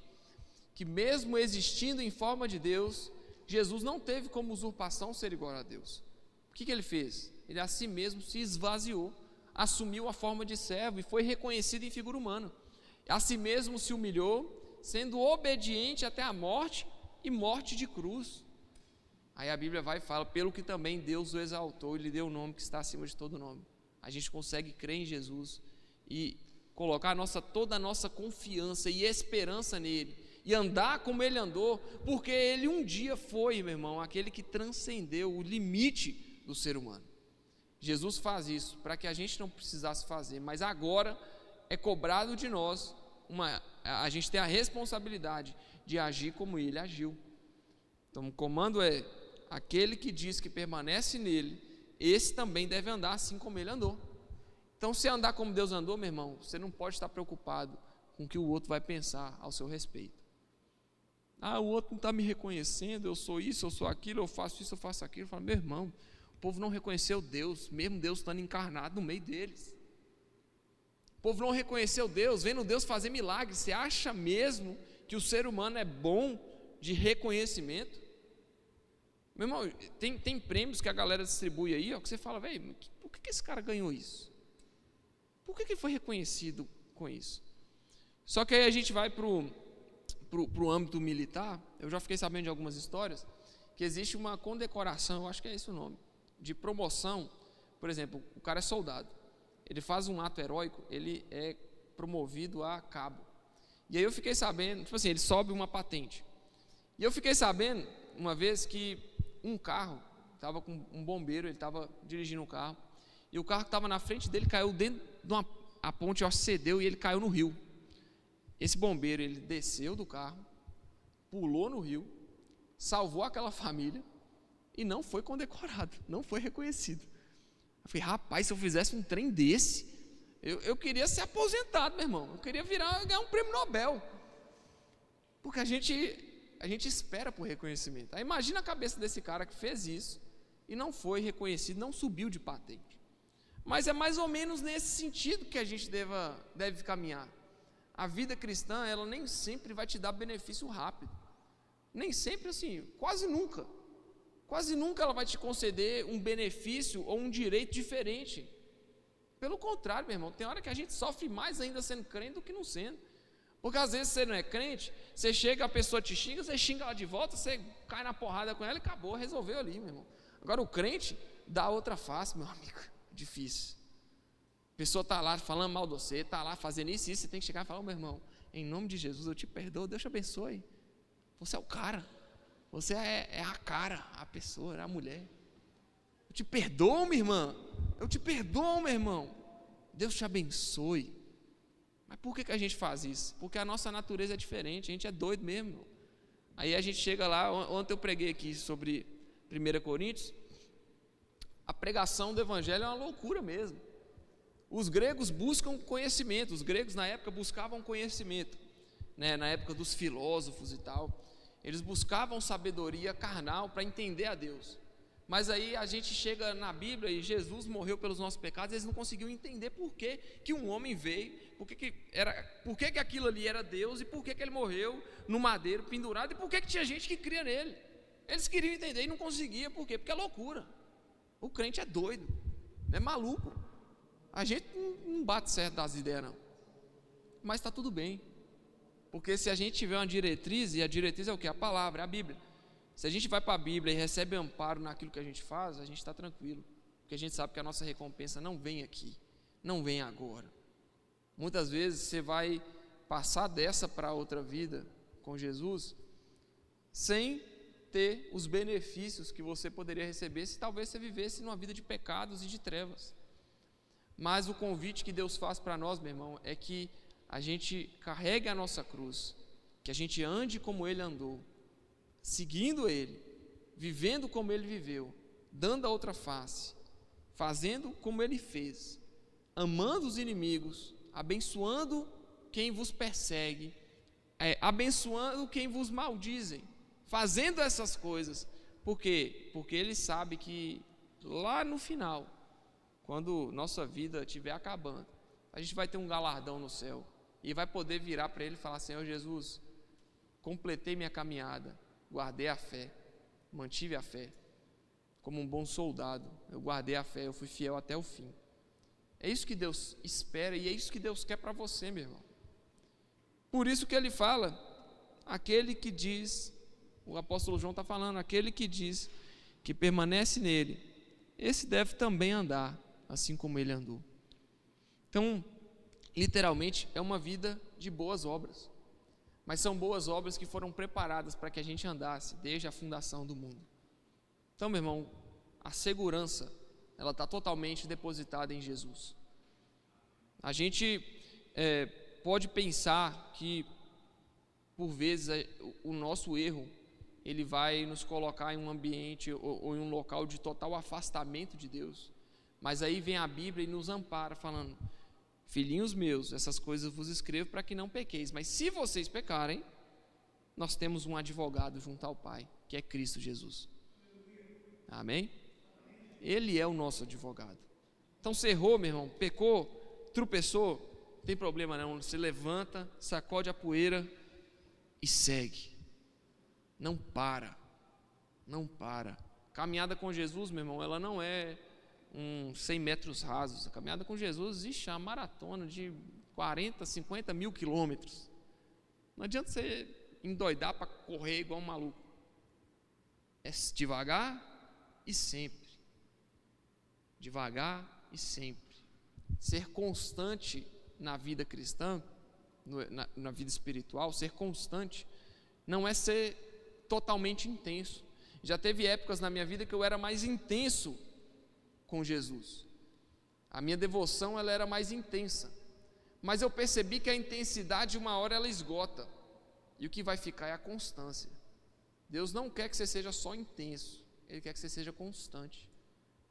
que mesmo existindo em forma de Deus, Jesus não teve como usurpação ser igual a Deus. O que ele fez? Ele a si mesmo se esvaziou, assumiu a forma de servo e foi reconhecido em figura humana. A si mesmo se humilhou, sendo obediente até a morte e morte de cruz. Aí a Bíblia vai e fala, pelo que também Deus o exaltou e lhe deu o nome que está acima de todo nome. A gente consegue crer em Jesus e colocar toda a nossa confiança e esperança nele, e andar como ele andou, porque ele um dia foi, meu irmão, aquele que transcendeu o limite do ser humano. Jesus faz isso para que a gente não precisasse fazer, mas agora é cobrado de nós, a gente tem a responsabilidade de agir como ele agiu. Então o comando é, aquele que diz que permanece nele, esse também deve andar assim como ele andou. Então, se andar como Deus andou, meu irmão, você não pode estar preocupado com o que o outro vai pensar ao seu respeito. O outro não está me reconhecendo, eu sou isso, eu sou aquilo, eu faço isso, eu faço aquilo. Eu falo, meu irmão, o povo não reconheceu Deus, mesmo Deus estando encarnado no meio deles. O povo não reconheceu Deus, vendo Deus fazer milagres. Você acha mesmo que o ser humano é bom de reconhecimento? Meu irmão, tem prêmios que a galera distribui aí, ó, que você fala, velho, por que esse cara ganhou isso? Por que ele foi reconhecido com isso? Só que aí a gente vai para o âmbito militar. Eu já fiquei sabendo de algumas histórias que existe uma condecoração, eu acho que é esse o nome, de promoção. Por exemplo, o cara é soldado, ele faz um ato heróico, ele é promovido a cabo. E aí eu fiquei sabendo, tipo assim, ele sobe uma patente. E eu fiquei sabendo uma vez que um carro, estava com um bombeiro, ele estava dirigindo um carro, e o carro que estava na frente dele caiu dentro de a ponte, cedeu e ele caiu no rio. Esse bombeiro, ele desceu do carro, pulou no rio, salvou aquela família e não foi condecorado, não foi reconhecido. Eu falei, rapaz, se eu fizesse um trem desse, eu queria ser aposentado, meu irmão, eu queria ganhar um prêmio Nobel, porque a gente espera por reconhecimento. Aí imagina a cabeça desse cara que fez isso e não foi reconhecido, não subiu de patente. Mas é mais ou menos nesse sentido que a gente deve caminhar. A vida cristã, ela nem sempre vai te dar benefício rápido, nem sempre assim, quase nunca ela vai te conceder um benefício ou um direito diferente. Pelo contrário, meu irmão, tem hora que a gente sofre mais ainda sendo crente do que não sendo, porque às vezes você não é crente, você chega, a pessoa te xinga, você xinga ela de volta, você cai na porrada com ela e acabou, resolveu ali, meu irmão. Agora o crente dá outra face, meu amigo, difícil. A pessoa está lá falando mal de você, está lá fazendo isso, você tem que chegar e falar, meu irmão, em nome de Jesus eu te perdoo, Deus te abençoe, você é o cara, você é a cara, a pessoa, a mulher, eu te perdoo, minha irmã, eu te perdoo, meu irmão, Deus te abençoe. Mas por que a gente faz isso? Porque a nossa natureza é diferente, a gente é doido mesmo, irmão. Aí a gente chega lá, ontem eu preguei aqui sobre 1 Coríntios, a pregação do evangelho é uma loucura mesmo. Os gregos buscam conhecimento, os gregos na época buscavam conhecimento, né? Na época dos filósofos e tal, eles buscavam sabedoria carnal para entender a Deus. Mas aí a gente chega na Bíblia e Jesus morreu pelos nossos pecados, eles não conseguiam entender por que um homem veio, por que aquilo ali era Deus e por que ele morreu no madeiro pendurado e por que tinha gente que cria nele. Eles queriam entender e não conseguiam, por quê? Porque é loucura. O crente é doido, é maluco. A gente não bate certo das ideias, não. Mas está tudo bem. Porque se a gente tiver uma diretriz, e a diretriz é o quê? A palavra, é a Bíblia. Se a gente vai para a Bíblia e recebe amparo naquilo que a gente faz, a gente está tranquilo. Porque a gente sabe que a nossa recompensa não vem aqui, não vem agora. Muitas vezes você vai passar dessa para outra vida com Jesus sem ter os benefícios que você poderia receber se talvez você vivesse numa vida de pecados e de trevas. Mas o convite que Deus faz para nós, meu irmão, é que a gente carregue a nossa cruz, que a gente ande como Ele andou, seguindo Ele, vivendo como Ele viveu, dando a outra face, fazendo como Ele fez, amando os inimigos, abençoando quem vos persegue, abençoando quem vos maldizem, fazendo essas coisas. Por quê? Porque Ele sabe que lá no final, quando nossa vida estiver acabando, a gente vai ter um galardão no céu e vai poder virar para Ele e falar: Senhor Jesus, completei minha caminhada, guardei a fé, mantive a fé, como um bom soldado, eu guardei a fé, eu fui fiel até o fim. É isso que Deus espera e é isso que Deus quer para você, meu irmão. Por isso que Ele fala, aquele que diz, o apóstolo João está falando, aquele que diz que permanece nele, esse deve também andar assim como ele andou. Então, literalmente, é uma vida de boas obras, mas são boas obras que foram preparadas para que a gente andasse desde a fundação do mundo. Então, meu irmão, a segurança, ela está totalmente depositada em Jesus. A gente pode pensar que, por vezes, o nosso erro, ele vai nos colocar em um ambiente ou em um local de total afastamento de Deus. Mas aí vem a Bíblia e nos ampara, falando: filhinhos meus, essas coisas vos escrevo para que não pequeis, mas se vocês pecarem, nós temos um advogado junto ao Pai, que é Cristo Jesus. Amém? Ele é o nosso advogado. Então, você errou, meu irmão, pecou, tropeçou, não tem problema não, você levanta, sacode a poeira e segue. Não para, não para. Caminhada com Jesus, meu irmão, ela não é 100 metros rasos. A caminhada com Jesus existe a maratona de 40, 50 mil quilômetros. Não adianta você endoidar para correr igual um maluco. É devagar e sempre. Devagar e sempre. Ser constante na vida cristã, na vida espiritual, ser constante, não é ser totalmente intenso. Já teve épocas na minha vida que eu era mais intenso com Jesus. A minha devoção, ela era mais intensa. Mas eu percebi que a intensidade, uma hora ela esgota. E o que vai ficar é a constância. Deus não quer que você seja só intenso. Ele quer que você seja constante.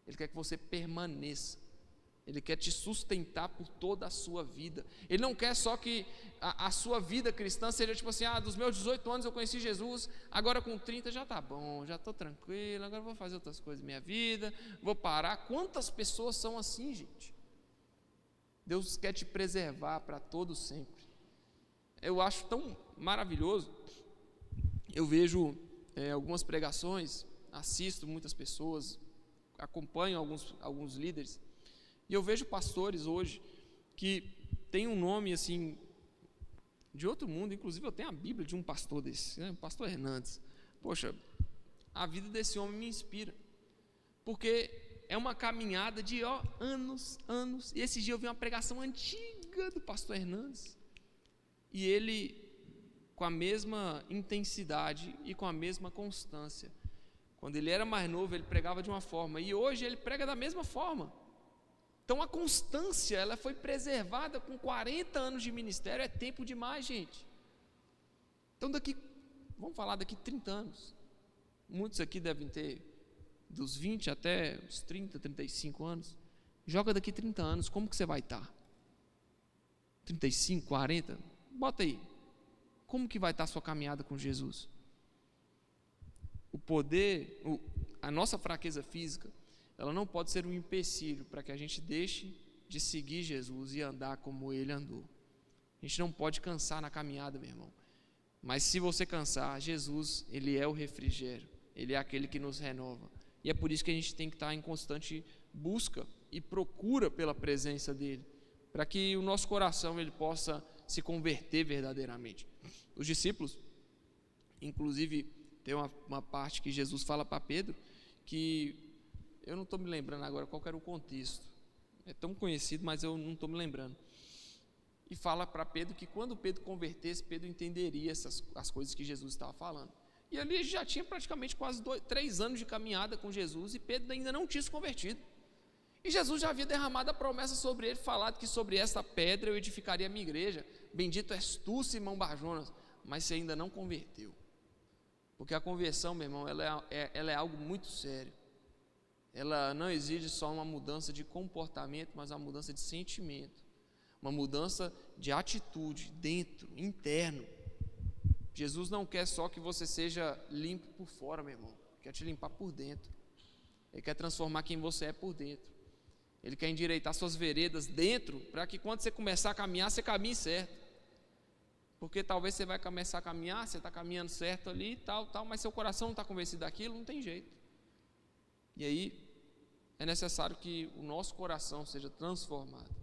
Ele quer que você permaneça. Ele quer te sustentar por toda a sua vida. Ele não quer só que a sua vida cristã seja tipo assim: dos meus 18 anos eu conheci Jesus, agora com 30 já está bom, já estou tranquilo, agora vou fazer outras coisas na minha vida, vou parar. Quantas pessoas são assim, gente? Deus quer te preservar para todo sempre. Eu acho tão maravilhoso. Eu vejo algumas pregações, assisto muitas pessoas, acompanho alguns líderes, e eu vejo pastores hoje que tem um nome assim de outro mundo. Inclusive eu tenho a Bíblia de um pastor desse, o pastor Hernandes. Poxa, a vida desse homem me inspira, porque é uma caminhada de anos. E esse dia eu vi uma pregação antiga do pastor Hernandes, e ele, com a mesma intensidade e com a mesma constância, quando ele era mais novo ele pregava de uma forma, e hoje ele prega da mesma forma. Então a constância, ela foi preservada. Com 40 anos de ministério, é tempo demais, gente. Então vamos falar daqui 30 anos, muitos aqui devem ter dos 20 até os 30, 35 anos, joga daqui 30 anos, como que você vai estar? 35, 40, bota aí, como que vai estar a sua caminhada com Jesus? O poder, a nossa fraqueza física, ela não pode ser um empecilho para que a gente deixe de seguir Jesus e andar como Ele andou. A gente não pode cansar na caminhada, meu irmão. Mas se você cansar, Jesus, Ele é o refrigério, Ele é aquele que nos renova. E é por isso que a gente tem que estar em constante busca e procura pela presença dele, para que o nosso coração ele possa se converter verdadeiramente. Os discípulos, inclusive, tem uma parte que Jesus fala para Pedro, que eu não estou me lembrando agora qual era o contexto, é tão conhecido, mas eu não estou me lembrando. E fala para Pedro que quando Pedro convertesse, Pedro entenderia as coisas que Jesus estava falando. E ali já tinha praticamente quase 3 anos de caminhada com Jesus, e Pedro ainda não tinha se convertido. E Jesus já havia derramado a promessa sobre ele, falado que sobre esta pedra eu edificaria a minha igreja. Bendito és tu, Simão Barjonas, mas você ainda não converteu. Porque a conversão, meu irmão, ela é algo muito sério. Ela não exige só uma mudança de comportamento, mas uma mudança de sentimento, uma mudança de atitude, dentro, interno. Jesus não quer só que você seja limpo por fora, meu irmão, quer te limpar por dentro. Ele quer transformar quem você é por dentro. Ele quer endireitar suas veredas dentro, para que quando você começar a caminhar, você caminhe certo. Porque talvez você vai começar a caminhar, você está caminhando certo ali, tal, mas seu coração não está convencido daquilo, não tem jeito. E aí, é necessário que o nosso coração seja transformado.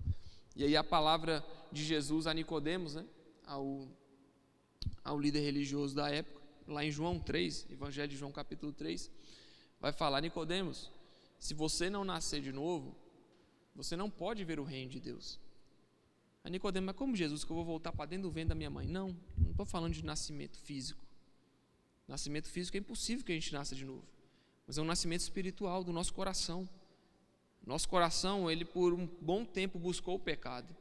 E aí a palavra de Jesus a Nicodemos, né, ao líder religioso da época, lá em João 3, Evangelho de João capítulo 3, vai falar: Nicodemos, se você não nascer de novo, você não pode ver o reino de Deus. A Nicodemos: mas como, Jesus, que eu vou voltar para dentro do ventre da minha mãe? Não estou falando de nascimento físico. Nascimento físico é impossível que a gente nasça de novo, mas é um nascimento espiritual do nosso coração. Nosso coração, ele por um bom tempo buscou o pecado,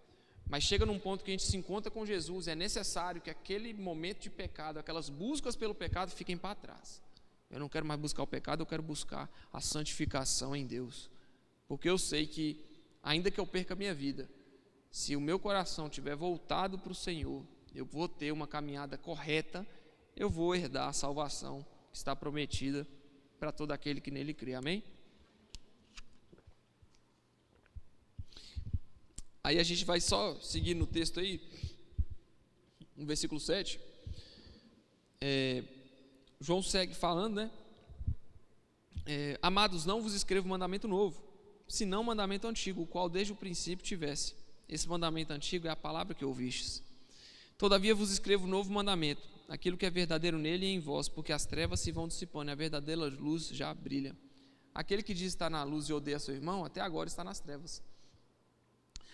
mas chega num ponto que a gente se encontra com Jesus, é necessário que aquele momento de pecado, aquelas buscas pelo pecado fiquem para trás. Eu não quero mais buscar o pecado, eu quero buscar a santificação em Deus, porque eu sei que, ainda que eu perca a minha vida, se o meu coração estiver voltado para o Senhor, eu vou ter uma caminhada correta, eu vou herdar a salvação que está prometida para todo aquele que nele crê, amém? Aí a gente vai só seguir no texto aí, no versículo 7, João segue falando, né? Amados, não vos escrevo mandamento novo, senão mandamento antigo, o qual desde o princípio tivesse. Esse mandamento antigo é a palavra que ouvistes. Todavia vos escrevo novo mandamento, aquilo que é verdadeiro nele e em vós, porque as trevas se vão dissipando e a verdadeira luz já brilha. Aquele que diz estar na luz e odeia seu irmão, até agora está nas trevas.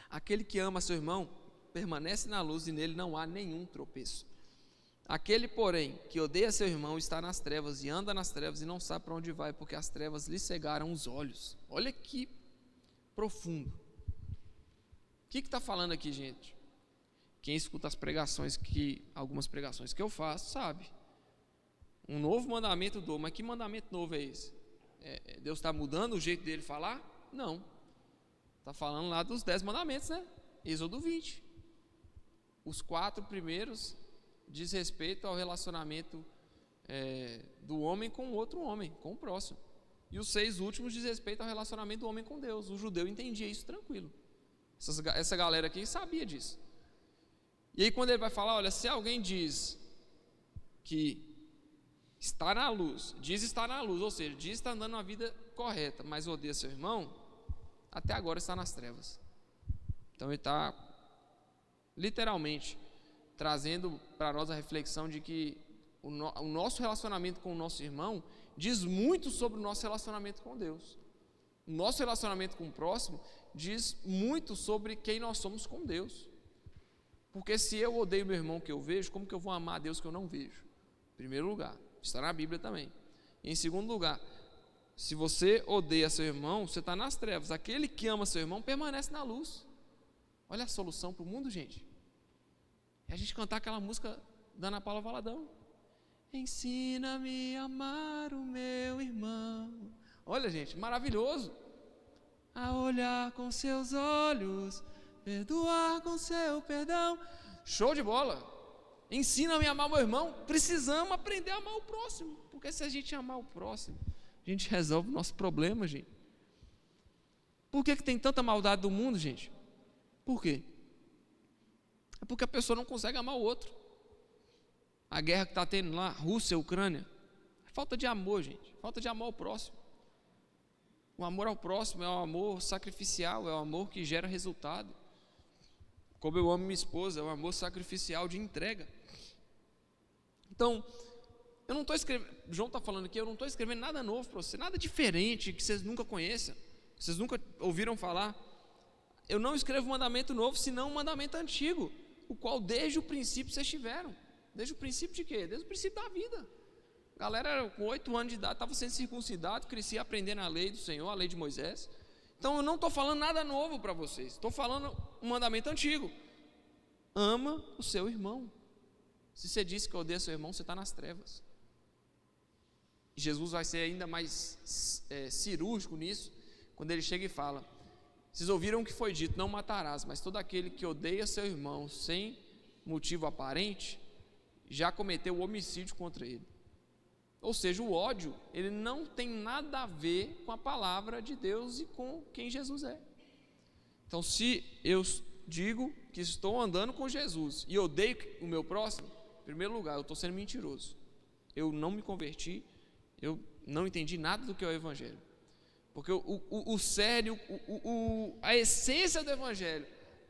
Aquele que ama seu irmão permanece na luz e nele não há nenhum tropeço. Aquele, porém, que odeia seu irmão está nas trevas e anda nas trevas e não sabe para onde vai, porque as trevas lhe cegaram os olhos. Olha que profundo. O que está falando aqui, gente? Quem escuta algumas pregações que eu faço, sabe. Um novo mandamento dou, mas que mandamento novo é esse? Deus está mudando o jeito dele falar? Não. Está falando lá dos 10 mandamentos, né? Êxodo 20. Os 4 primeiros diz respeito ao relacionamento do homem com outro homem, com o próximo. E os 6 últimos diz respeito ao relacionamento do homem com Deus. O judeu entendia isso tranquilo. Essa galera aqui sabia disso. E aí quando ele vai falar, olha, se alguém diz que está na luz, diz estar na luz, ou seja, diz estar andando uma vida correta, mas odeia seu irmão, até agora está nas trevas. Então ele está literalmente trazendo para nós a reflexão de que o nosso relacionamento com o nosso irmão diz muito sobre o nosso relacionamento com Deus. O nosso relacionamento com o próximo diz muito sobre quem nós somos com Deus. Porque se eu odeio meu irmão que eu vejo, como que eu vou amar a Deus que eu não vejo? Em primeiro lugar, está na Bíblia também. Em segundo lugar, se você odeia seu irmão, você está nas trevas. Aquele que ama seu irmão permanece na luz. Olha a solução para o mundo, gente. É a gente cantar aquela música da Ana Paula Valadão. Ensina-me a amar o meu irmão. Olha, gente, maravilhoso. A olhar com seus olhos, perdoar com seu perdão. Show de bola. Ensina-me a amar o meu irmão. Precisamos aprender a amar o próximo. Porque se a gente amar o próximo, a gente resolve o nosso problema, gente. Por que tem tanta maldade do mundo, gente? Por quê? É porque a pessoa não consegue amar o outro. A guerra que está tendo lá, Rússia e Ucrânia, é falta de amor, gente. Falta de amor ao próximo. O amor ao próximo é um amor sacrificial, é um amor que gera resultado. Como eu amo minha esposa, é um amor sacrificial de entrega. Então, eu não estou escrevendo, João está falando aqui, eu não estou escrevendo nada novo para você, nada diferente que vocês nunca conheçam, que vocês nunca ouviram falar. Eu não escrevo mandamento novo, senão um mandamento antigo, o qual desde o princípio vocês tiveram. Desde o princípio de quê? Desde o princípio da vida. A galera com 8 anos de idade estava sendo circuncidado, crescia aprendendo a lei do Senhor, a lei de Moisés. Então eu não estou falando nada novo para vocês, estou falando um mandamento antigo. Ama o seu irmão. Se você disse que odeia seu irmão, você está nas trevas. E Jesus vai ser ainda mais cirúrgico nisso, quando ele chega e fala: vocês ouviram o que foi dito, não matarás, mas todo aquele que odeia seu irmão sem motivo aparente, já cometeu homicídio contra ele. Ou seja, o ódio, ele não tem nada a ver com a palavra de Deus e com quem Jesus é. Então, se eu digo que estou andando com Jesus e odeio o meu próximo, em primeiro lugar, eu estou sendo mentiroso. Eu não me converti, eu não entendi nada do que é o Evangelho. Porque o sério, a essência do Evangelho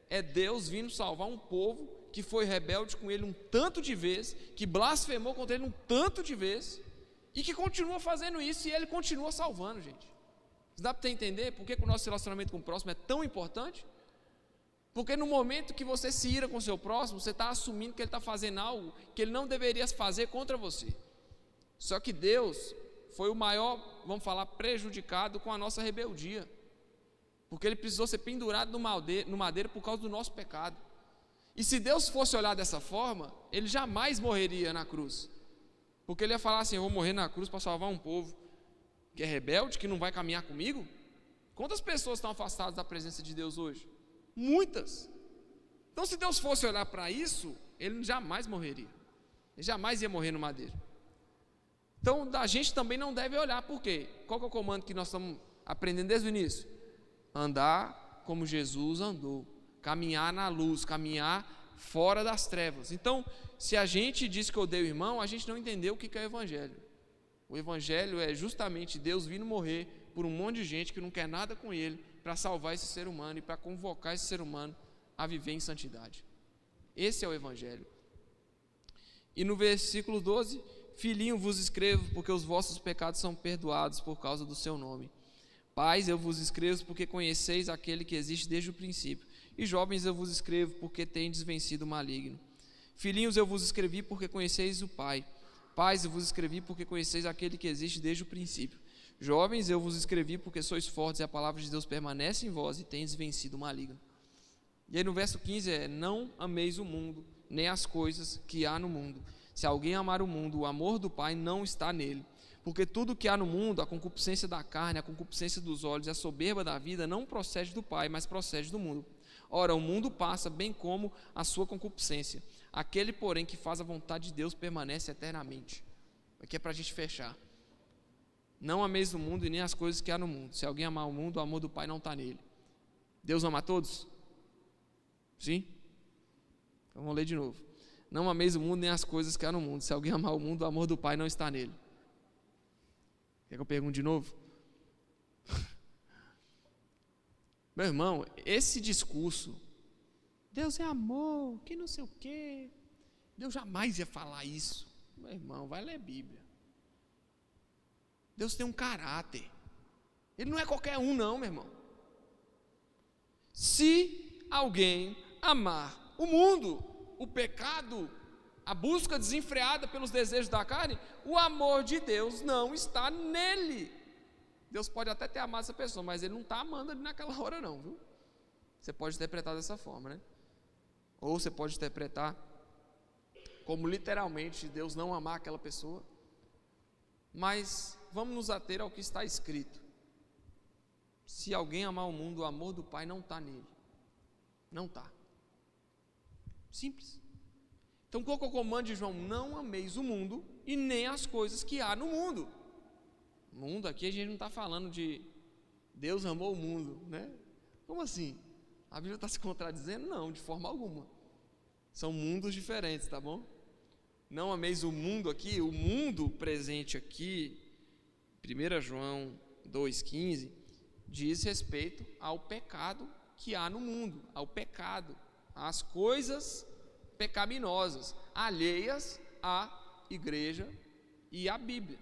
é Deus vindo salvar um povo que foi rebelde com ele um tanto de vezes, que blasfemou contra ele um tanto de vezes, e que continua fazendo isso, e ele continua salvando, gente. Dá para entender por que o nosso relacionamento com o próximo é tão importante? Porque no momento que você se ira com o seu próximo, você está assumindo que ele está fazendo algo que ele não deveria fazer contra você. Só que Deus foi o maior, vamos falar, prejudicado com a nossa rebeldia, porque ele precisou ser pendurado no madeiro por causa do nosso pecado. E se Deus fosse olhar dessa forma, ele jamais morreria na cruz, porque ele ia falar assim: eu vou morrer na cruz para salvar um povo que é rebelde, que não vai caminhar comigo. Quantas pessoas estão afastadas da presença de Deus hoje? Muitas. Então, se Deus fosse olhar para isso, ele jamais morreria, ele jamais ia morrer no madeiro. Então, a gente também não deve olhar. Por quê? Qual que é o comando que nós estamos aprendendo desde o início? Andar como Jesus andou, caminhar na luz, caminhar fora das trevas. Então, se a gente diz que odeia o irmão, a gente não entendeu o que é o Evangelho. O Evangelho é justamente Deus vindo morrer por um monte de gente que não quer nada com ele, para salvar esse ser humano e para convocar esse ser humano a viver em santidade. Esse é o Evangelho. E no versículo 12: filhinho, vos escrevo porque os vossos pecados são perdoados por causa do seu nome. Pais, eu vos escrevo porque conheceis aquele que existe desde o princípio. E jovens, eu vos escrevo porque tendes vencido o maligno. Filhinhos, eu vos escrevi porque conheceis o Pai. Pais, eu vos escrevi porque conheceis aquele que existe desde o princípio. Jovens, eu vos escrevi porque sois fortes e a palavra de Deus permanece em vós e tendes vencido o maligno. E aí no verso 15 não ameis o mundo, nem as coisas que há no mundo. Se alguém amar o mundo, o amor do Pai não está nele. Porque tudo que há no mundo, a concupiscência da carne, a concupiscência dos olhos e a soberba da vida, não procede do Pai, mas procede do mundo. Ora, o mundo passa, bem como a sua concupiscência. Aquele, porém, que faz a vontade de Deus permanece eternamente. Aqui é para a gente fechar. Não ameis o mundo e nem as coisas que há no mundo. Se alguém amar o mundo, o amor do Pai não está nele. Deus ama a todos? Sim? Então vamos ler de novo. Não ameis o mundo nem as coisas que há no mundo. Se alguém amar o mundo, o amor do Pai não está nele. Quer que eu pergunte de novo? Meu irmão, esse discurso, Deus é amor, que não sei o quê, Deus jamais ia falar isso. Meu irmão, vai ler a Bíblia. Deus tem um caráter. Ele não é qualquer um não, meu irmão. Se alguém amar o mundo, o pecado, a busca desenfreada pelos desejos da carne, o amor de Deus não está nele. Deus pode até ter amado essa pessoa, mas ele não está amando ali naquela hora não, viu? Você pode interpretar dessa forma, né? Ou você pode interpretar como literalmente Deus não amar aquela pessoa. Mas vamos nos ater ao que está escrito. Se alguém amar o mundo, o amor do Pai não está nele. Não está. Simples. Então qual que é o comando de João? Não ameis o mundo e nem as coisas que há no mundo. Mundo, aqui a gente não está falando de Deus amou o mundo, né? Como assim? A Bíblia está se contradizendo? Não, de forma alguma. São mundos diferentes, tá bom? Não ameis o mundo aqui, o mundo presente aqui, 1 João 2,15, diz respeito ao pecado que há no mundo, ao pecado, às coisas pecaminosas, alheias à igreja e à Bíblia.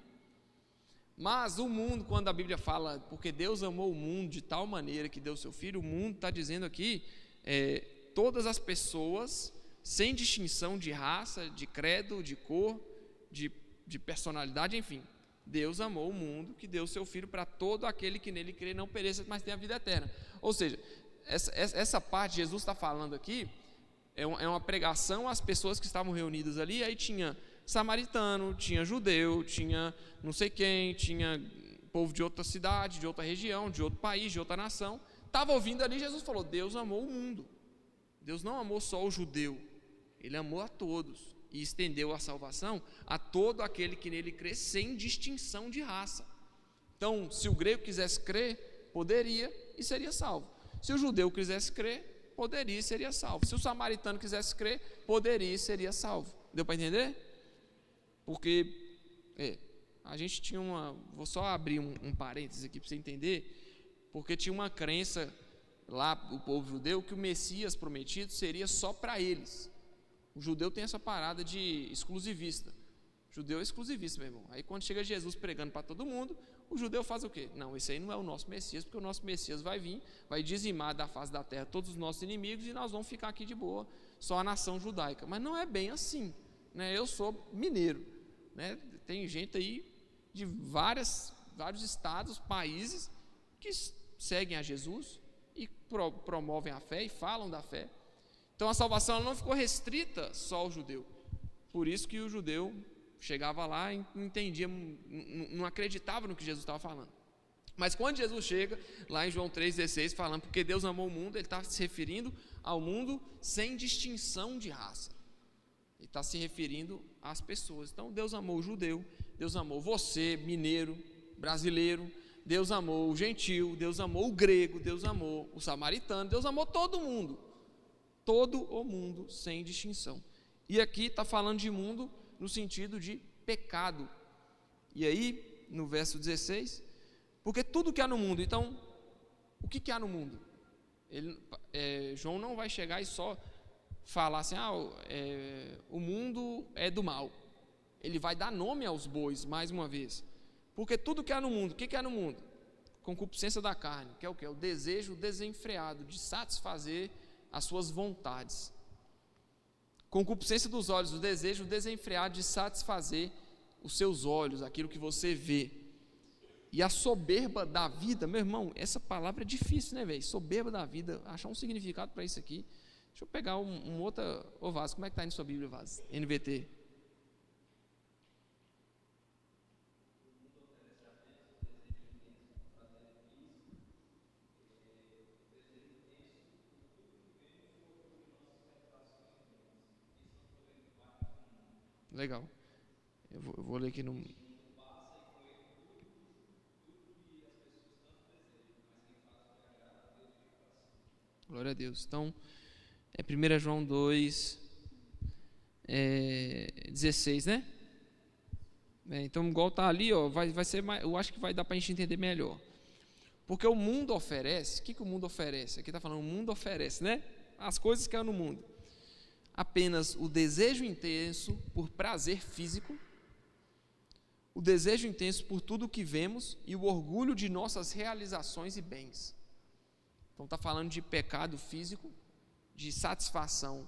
Mas o mundo, quando a Bíblia fala, porque Deus amou o mundo de tal maneira que deu seu Filho, o mundo está dizendo aqui, todas as pessoas, sem distinção de raça, de credo, de cor, de personalidade, enfim. Deus amou o mundo, que deu seu Filho para todo aquele que nele crê, não pereça, mas tenha a vida eterna. Ou seja, essa parte Jesus está falando aqui, é uma pregação às pessoas que estavam reunidas ali. Aí tinha samaritano, tinha judeu, tinha não sei quem, tinha povo de outra cidade, de outra região, de outro país, de outra nação. Estava ouvindo ali, Jesus falou: Deus amou o mundo. Deus não amou só o judeu, Ele amou a todos e estendeu a salvação a todo aquele que nele crê, sem distinção de raça. Então, se o grego quisesse crer, poderia e seria salvo. Se o judeu quisesse crer, poderia e seria salvo. Se o samaritano quisesse crer, poderia e seria salvo. Deu para entender? Porque a gente tinha vou só abrir um parênteses aqui para você entender, porque tinha uma crença lá, o povo judeu, que o Messias prometido seria só para eles. O judeu tem essa parada de exclusivista. O judeu é exclusivista, meu irmão. Aí quando chega Jesus pregando para todo mundo, o judeu faz o quê? Não, esse aí não é o nosso Messias, porque o nosso Messias vai vir, vai dizimar da face da terra todos os nossos inimigos e nós vamos ficar aqui de boa, só a nação judaica. Mas não é bem assim, né? Eu sou mineiro, né? Tem gente aí de vários estados, países que seguem a Jesus e promovem a fé e falam da fé. Então a salvação não ficou restrita só ao judeu. Por isso que o judeu chegava lá e não entendia, não acreditava no que Jesus estava falando. Mas quando Jesus chega lá em João 3,16, falando porque Deus amou o mundo, ele está se referindo ao mundo sem distinção de raça. Ele está se referindo às pessoas. Então Deus amou o judeu, Deus amou você, mineiro, brasileiro, Deus amou o gentil, Deus amou o grego, Deus amou o samaritano, Deus amou todo mundo. Todo o mundo sem distinção. E aqui está falando de mundo no sentido de pecado. E aí, no verso 16, porque tudo que há no mundo, então, o que há no mundo? João não vai chegar e só falar assim, o mundo é do mal. Ele vai dar nome aos bois, mais uma vez. Porque tudo que há no mundo, o que há no mundo? Concupiscência da carne, que é o quê? O desejo desenfreado de satisfazer as suas vontades. Concupiscência dos olhos, o desejo desenfreado de satisfazer os seus olhos, aquilo que você vê. E a soberba da vida, meu irmão, essa palavra é difícil, né, velho? Soberba da vida, achar um significado para isso aqui. Deixa eu pegar um outro. Ô Vaz, como é que está aí na sua Bíblia, Vaz? NVT. Legal. Eu vou ler aqui no. Glória a Deus. Então, 1 João 2, 16, né? Então, igual está ali, ó, vai ser mais, eu acho que vai dar para a gente entender melhor. Porque o mundo oferece, o que o mundo oferece? Aqui está falando, o mundo oferece, né? As coisas que há no mundo. Apenas o desejo intenso por prazer físico, o desejo intenso por tudo o que vemos e o orgulho de nossas realizações e bens. Então está falando de pecado físico, de satisfação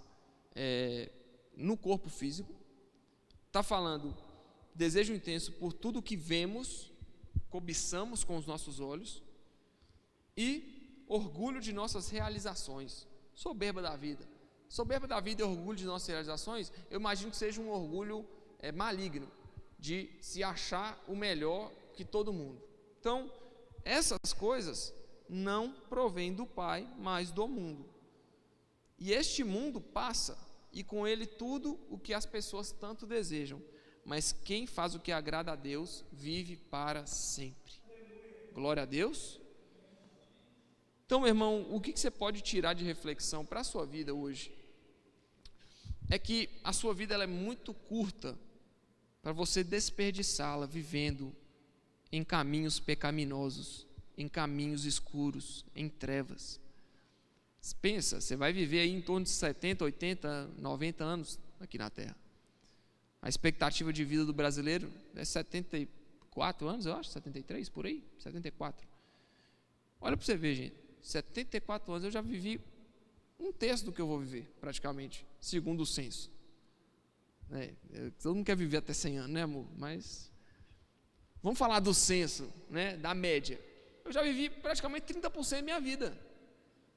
no corpo físico. Está falando desejo intenso por tudo o que vemos, cobiçamos com os nossos olhos, e orgulho de nossas realizações, soberba da vida. Soberba da vida e orgulho de nossas realizações, eu imagino que seja um orgulho maligno, de se achar o melhor que todo mundo. Então, essas coisas não provêm do Pai, mas do mundo. E este mundo passa, e com ele tudo o que as pessoas tanto desejam. Mas quem faz o que agrada a Deus, vive para sempre. Glória a Deus. Então, meu irmão, o que você pode tirar de reflexão para a sua vida hoje? É que a sua vida ela é muito curta para você desperdiçá-la vivendo em caminhos pecaminosos, em caminhos escuros, em trevas. Pensa, você vai viver aí em torno de 70, 80, 90 anos aqui na Terra. A expectativa de vida do brasileiro é 74 anos, eu acho, 73, por aí, 74. Olha para você ver, gente, 74 anos eu já vivi um terço do que eu vou viver, praticamente, segundo o censo. Todo mundo quer viver até 100 anos, né, amor? Mas vamos falar do censo, né, da média. Eu já vivi praticamente 30% da minha vida,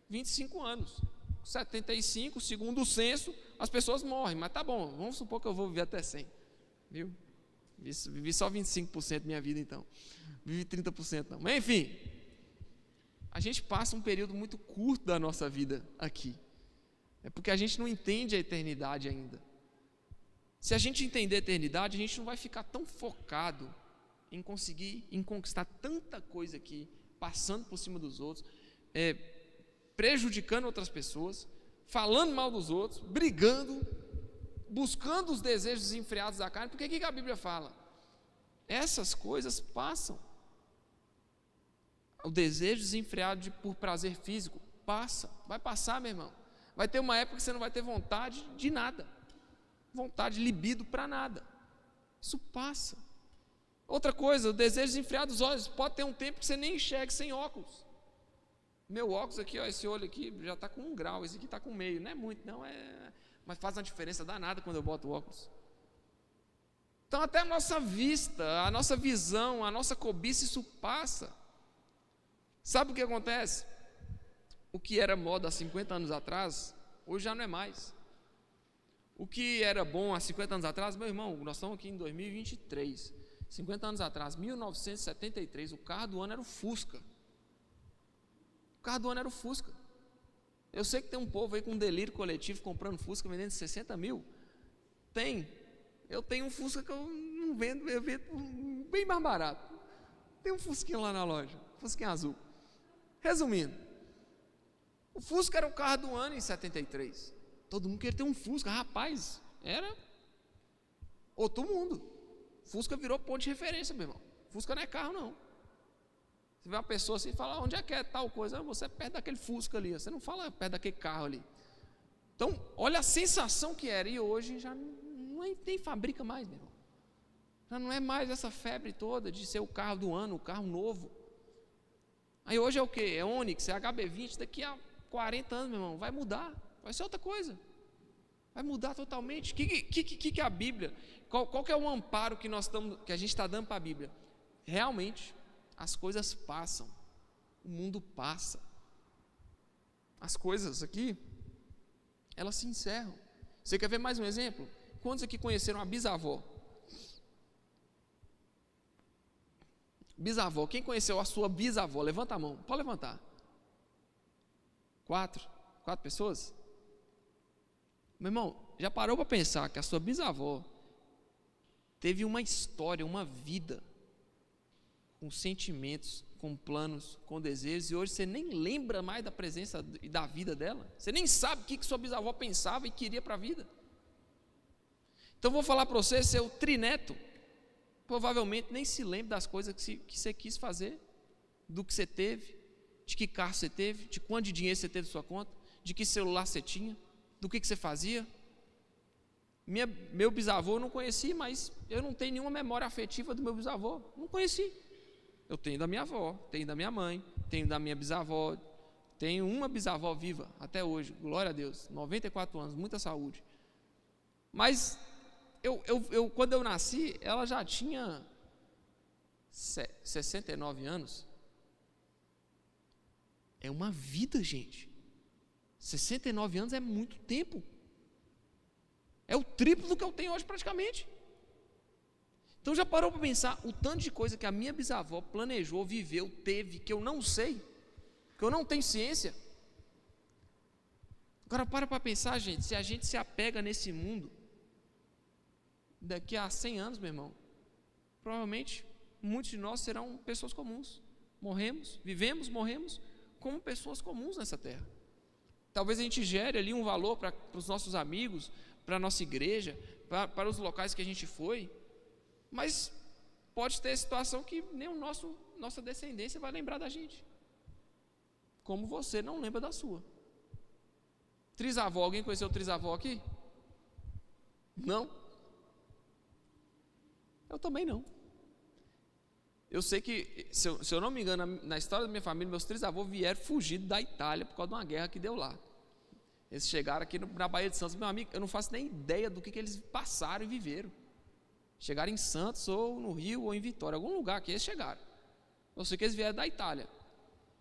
25 anos. 75, segundo o censo, as pessoas morrem, mas tá bom, vamos supor que eu vou viver até 100, viu? Vivi só 25% da minha vida, então. Vivi 30% não. Mas enfim, a gente passa um período muito curto da nossa vida aqui. É porque a gente não entende a eternidade ainda. Se a gente entender a eternidade, a gente não vai ficar tão focado em conquistar tanta coisa aqui, passando por cima dos outros, prejudicando outras pessoas, falando mal dos outros, brigando, buscando os desejos desenfreados da carne. Porque o que a Bíblia fala? Essas coisas passam. O desejo desenfreado por prazer físico passa, vai passar, meu irmão. Vai ter uma época que você não vai ter vontade de nada, vontade, libido para nada. Isso passa. Outra coisa, o desejo desenfreado dos olhos. Pode ter um tempo que você nem enxergue sem óculos. Meu óculos aqui, ó, esse olho aqui já está com 1 grau, esse aqui está com meio, não é muito, não, mas faz uma diferença danada quando eu boto o óculos. Então até a nossa vista, a nossa visão, a nossa cobiça, isso passa. Sabe o que acontece? O que era moda há 50 anos atrás, hoje já não é mais. O que era bom há 50 anos atrás, meu irmão, nós estamos aqui em 2023, 50 anos atrás, 1973, o carro do ano era o Fusca. O carro do ano era o Fusca. Eu sei que tem um povo aí com um delírio coletivo comprando Fusca, vendendo 60 mil. Tem. Eu tenho um Fusca que eu não vendo, eu vendo bem mais barato. Tem um Fusquinho lá na loja, Fusquinho azul. Resumindo, o Fusca era o carro do ano em 73. Todo mundo queria ter um Fusca, rapaz, era outro mundo. Fusca virou ponto de referência, meu irmão. Fusca não é carro, não. Você vê uma pessoa assim e fala, onde é que é tal coisa? Você é perto daquele Fusca ali, você não fala perto daquele carro ali. Então, olha a sensação que era, e hoje já nem fabrica mais, meu irmão. Já não é mais essa febre toda de ser o carro do ano, o carro novo. Aí hoje é o quê? É Onix, é HB20, daqui a 40 anos, meu irmão, vai mudar, vai ser outra coisa. Vai mudar totalmente. O que a Bíblia, qual que é o amparo que a gente está dando para a Bíblia? Realmente, as coisas passam, o mundo passa, as coisas aqui, elas se encerram. Você quer ver mais um exemplo? Quantos aqui conheceram a bisavó? Bisavó, quem conheceu a sua bisavó? Levanta a mão, pode levantar. 4 pessoas? Meu irmão, já parou para pensar que a sua bisavó teve uma história, uma vida, com sentimentos, com planos, com desejos, e hoje você nem lembra mais da presença e da vida dela? Você nem sabe o que sua bisavó pensava e queria para a vida. Então vou falar para você, seu trineto provavelmente nem se lembra das coisas que você quis fazer, do que você teve, de que carro você teve, de quanto de dinheiro você teve na sua conta, de que celular você tinha, do que você fazia. Meu bisavô eu não conheci, mas eu não tenho nenhuma memória afetiva do meu bisavô, não conheci. Eu tenho da minha avó, tenho da minha mãe, tenho da minha bisavó, tenho uma bisavó viva até hoje, glória a Deus, 94 anos, muita saúde. Mas quando eu nasci, ela já tinha 69 anos. É uma vida, gente. 69 anos é muito tempo. É o triplo do que eu tenho hoje praticamente. Então já parou para pensar o tanto de coisa que a minha bisavó planejou, viveu, teve, que eu não sei, que eu não tenho ciência. Agora para pensar, gente, se a gente se apega nesse mundo, daqui a 100 anos, meu irmão, provavelmente muitos de nós serão pessoas comuns. Vivemos, morremos como pessoas comuns nessa terra. Talvez a gente gere ali um valor para os nossos amigos, para a nossa igreja, para os locais que a gente foi, mas pode ter situação que nem nossa descendência vai lembrar da gente. Como você não lembra da sua. Trisavó, alguém conheceu o trisavó aqui? Não? Eu também não. Eu sei que, se eu não me engano, na história da minha família, meus trisavós vieram fugidos da Itália por causa de uma guerra que deu lá. Eles chegaram aqui na Baía de Santos. Meu amigo, eu não faço nem ideia do que eles passaram e viveram. Chegaram em Santos, ou no Rio, ou em Vitória, algum lugar que eles chegaram. Eu sei que eles vieram da Itália,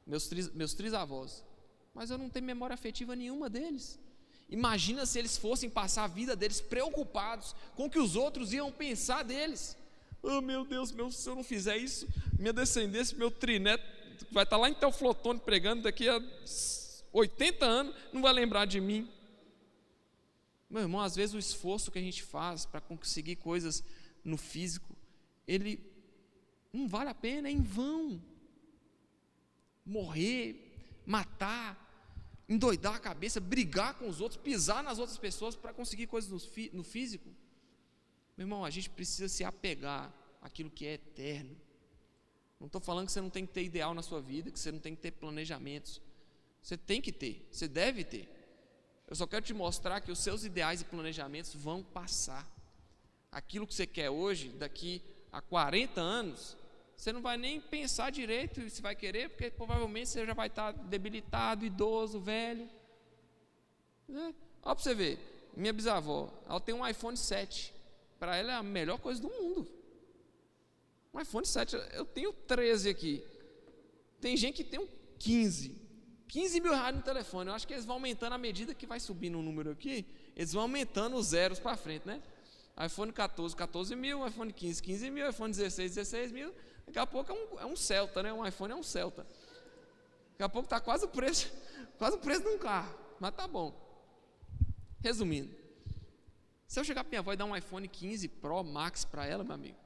meus trisavós. Mas eu não tenho memória afetiva nenhuma deles. Imagina se eles fossem passar a vida deles preocupados com o que os outros iam pensar deles. Oh meu Deus, se eu não fizer isso, minha descendência, meu trineto vai estar lá em Teoflotone pregando daqui a 80 anos, não vai lembrar de mim. Meu irmão, às vezes o esforço que a gente faz para conseguir coisas no físico, ele não vale a pena, é em vão. Morrer, matar, endoidar a cabeça, brigar com os outros, pisar nas outras pessoas para conseguir coisas no físico. Meu irmão, a gente precisa se apegar àquilo que é eterno. Não estou falando que você não tem que ter ideal na sua vida, que você não tem que ter planejamentos. Você tem que ter, você deve ter. Eu só quero te mostrar que os seus ideais e planejamentos vão passar. Aquilo que você quer hoje, daqui a 40 anos, você não vai nem pensar direito se vai querer, porque provavelmente você já vai estar debilitado, idoso, velho. Olha para você ver, minha bisavó, ela tem um iPhone 7. Para ela é a melhor coisa do mundo. Um iPhone 7, eu tenho 13 aqui. Tem gente que tem um 15 mil reais no telefone. Eu acho que eles vão aumentando à medida que vai subindo o número aqui, eles vão aumentando os zeros para frente, né? iPhone 14, 14 mil, iPhone 15, 15 mil, iPhone 16, 16 mil. Daqui a pouco é um Celta, né? Um iPhone é um Celta. Daqui a pouco está quase o preço de um carro, mas tá bom. Resumindo, se eu chegar para minha avó e dar um iPhone 15 Pro Max para ela, meu amigo,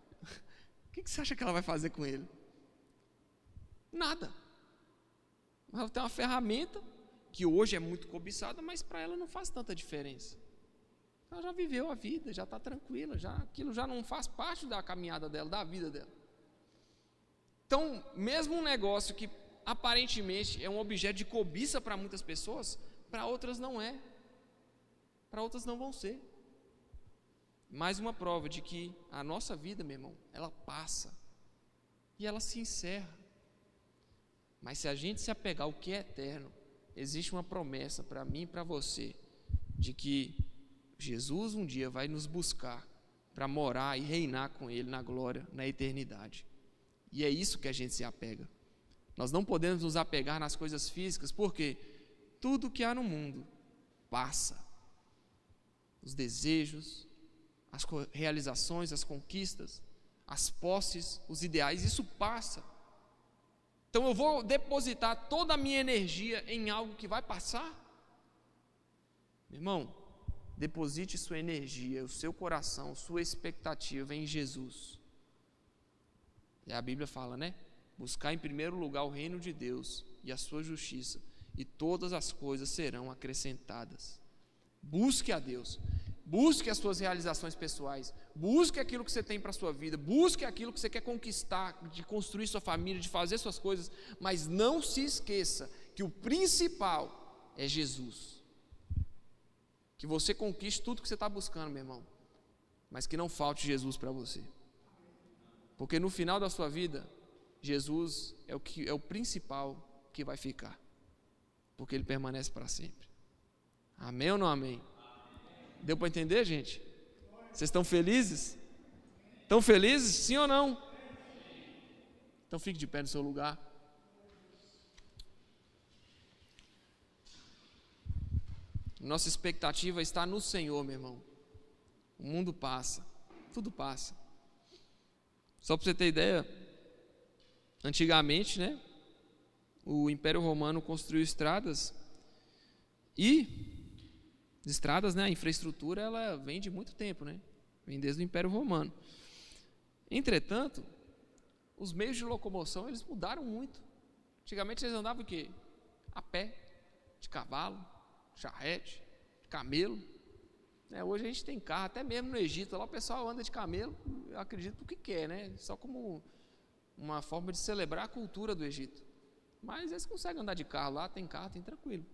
o que você acha que ela vai fazer com ele? Nada. Ela tem uma ferramenta que hoje é muito cobiçada, mas para ela não faz tanta diferença. Ela já viveu a vida, já está tranquila, aquilo já não faz parte da caminhada dela, da vida dela. Então, mesmo um negócio que aparentemente é um objeto de cobiça para muitas pessoas, para outras não é. Para outras não vão ser. Mais uma prova de que a nossa vida, meu irmão, ela passa e ela se encerra. Mas se a gente se apegar ao que é eterno, existe uma promessa para mim e para você, de que Jesus um dia vai nos buscar para morar e reinar com Ele na glória, na eternidade. E é isso que a gente se apega. Nós não podemos nos apegar nas coisas físicas, porque tudo que há no mundo passa. Os desejos, as realizações, as conquistas, as posses, os ideais, isso passa. Então eu vou depositar toda a minha energia em algo que vai passar? Meu irmão, deposite sua energia, o seu coração, sua expectativa em Jesus. E a Bíblia fala, né? Buscar em primeiro lugar o reino de Deus e a sua justiça, e todas as coisas serão acrescentadas. Busque a Deus, busque as suas realizações pessoais, busque aquilo que você tem para a sua vida, busque aquilo que você quer conquistar, de construir sua família, de fazer suas coisas, mas não se esqueça que o principal é Jesus. Que você conquiste tudo que você está buscando, meu irmão, mas que não falte Jesus para você. Porque no final da sua vida, Jesus é o principal que vai ficar, porque Ele permanece para sempre. Amém ou não amém? Deu para entender, gente? Vocês estão felizes? Estão felizes? Sim ou não? Então fique de pé no seu lugar. Nossa expectativa está no Senhor, meu irmão. O mundo passa, tudo passa. Só para você ter ideia, antigamente, né, o Império Romano construiu estradas e estradas, né, a infraestrutura, ela vem de muito tempo, né, vem desde o Império Romano. Entretanto, os meios de locomoção, eles mudaram muito. Antigamente eles andavam o quê? A pé, de cavalo, charrete, camelo. Hoje a gente tem carro, até mesmo no Egito, lá o pessoal anda de camelo, eu acredito porque quer, né? Só como uma forma de celebrar a cultura do Egito. Mas eles conseguem andar de carro lá, tem carro, tem tranquilo.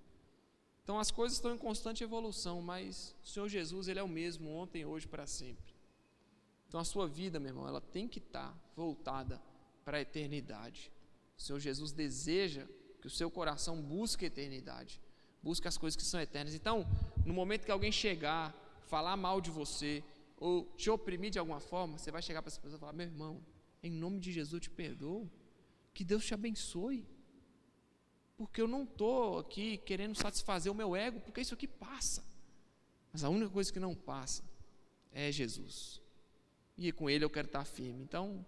Então as coisas estão em constante evolução, mas o Senhor Jesus, Ele é o mesmo ontem, hoje, para sempre. Então a sua vida, meu irmão, ela tem que estar voltada para a eternidade. O Senhor Jesus deseja que o seu coração busque a eternidade, busque as coisas que são eternas. Então, no momento que alguém chegar, falar mal de você, ou te oprimir de alguma forma, você vai chegar para essa pessoa e falar: meu irmão, em nome de Jesus eu te perdoo, que Deus te abençoe, porque eu não estou aqui querendo satisfazer o meu ego, porque isso aqui passa, mas a única coisa que não passa é Jesus, e com Ele eu quero estar firme. Então,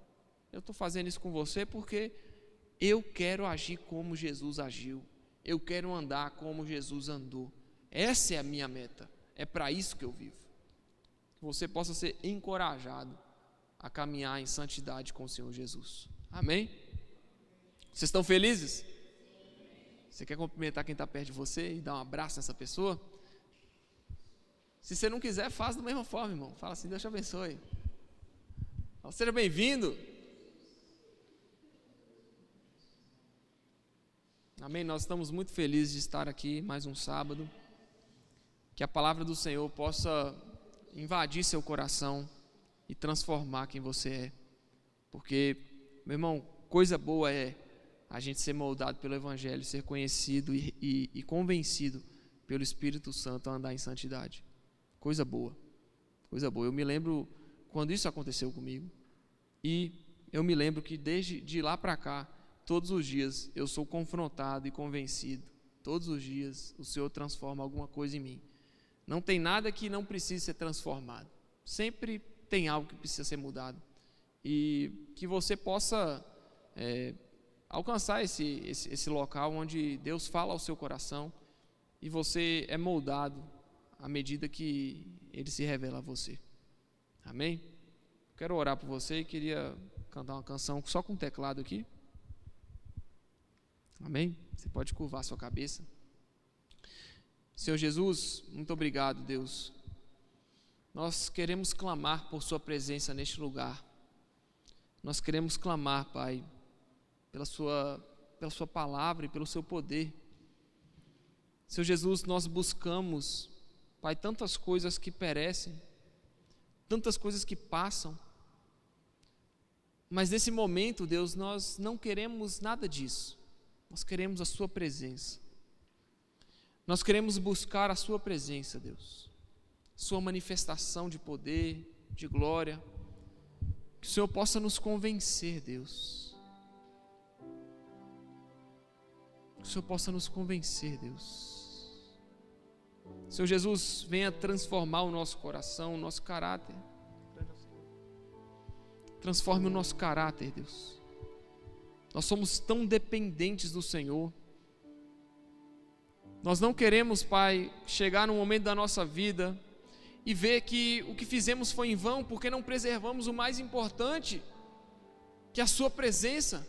eu estou fazendo isso com você porque eu quero agir como Jesus agiu, eu quero andar como Jesus andou. Essa é a minha meta, é para isso que eu vivo. Que você possa ser encorajado a caminhar em santidade com o Senhor Jesus. Amém? Vocês estão felizes? Você quer cumprimentar quem está perto de você e dar um abraço nessa pessoa? Se você não quiser, faz da mesma forma, irmão. Fala assim: Deus te abençoe. Seja bem-vindo. Amém? Nós estamos muito felizes de estar aqui mais um sábado. Que a palavra do Senhor possa invadir seu coração e transformar quem você é. Porque, meu irmão, coisa boa é a gente ser moldado pelo Evangelho, ser conhecido e convencido pelo Espírito Santo a andar em santidade. Coisa boa, coisa boa. Eu me lembro quando isso aconteceu comigo, e eu me lembro que desde de lá para cá, todos os dias eu sou confrontado e convencido. Todos os dias o Senhor transforma alguma coisa em mim. Não tem nada que não precise ser transformado. Sempre tem algo que precisa ser mudado. E que você possa alcançar esse local onde Deus fala ao seu coração e você é moldado à medida que Ele se revela a você. Amém? Quero orar por você e queria cantar uma canção só com teclado aqui. Amém? Você pode curvar sua cabeça. Senhor Jesus, muito obrigado, Deus. Nós queremos clamar por sua presença neste lugar. Nós queremos clamar, Pai, pela sua palavra e pelo seu poder. Senhor Jesus, nós buscamos, Pai, tantas coisas que perecem, tantas coisas que passam, mas nesse momento, Deus, nós não queremos nada disso. Nós queremos a sua presença. Nós queremos buscar a sua presença, Deus, sua manifestação de poder, de glória. Que o Senhor possa nos convencer, Deus. Que o Senhor possa nos convencer, Deus. Senhor Jesus, venha transformar o nosso coração, o nosso caráter. Transforme o nosso caráter, Deus. Nós somos tão dependentes do Senhor. Nós não queremos, Pai, chegar num momento da nossa vida e ver que o que fizemos foi em vão, porque não preservamos o mais importante, que é a sua presença.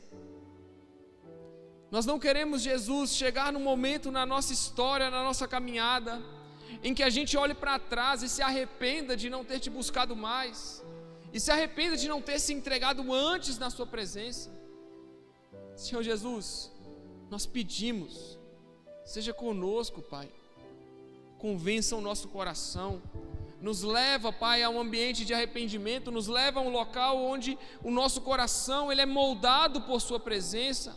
Nós não queremos, Jesus, chegar num momento na nossa história, na nossa caminhada, em que a gente olhe para trás e se arrependa de não ter te buscado mais, e se arrependa de não ter se entregado antes na sua presença. Senhor Jesus, nós pedimos, seja conosco, Pai, convença o nosso coração, nos leva, Pai, a um ambiente de arrependimento, nos leva a um local onde o nosso coração ele é moldado por sua presença.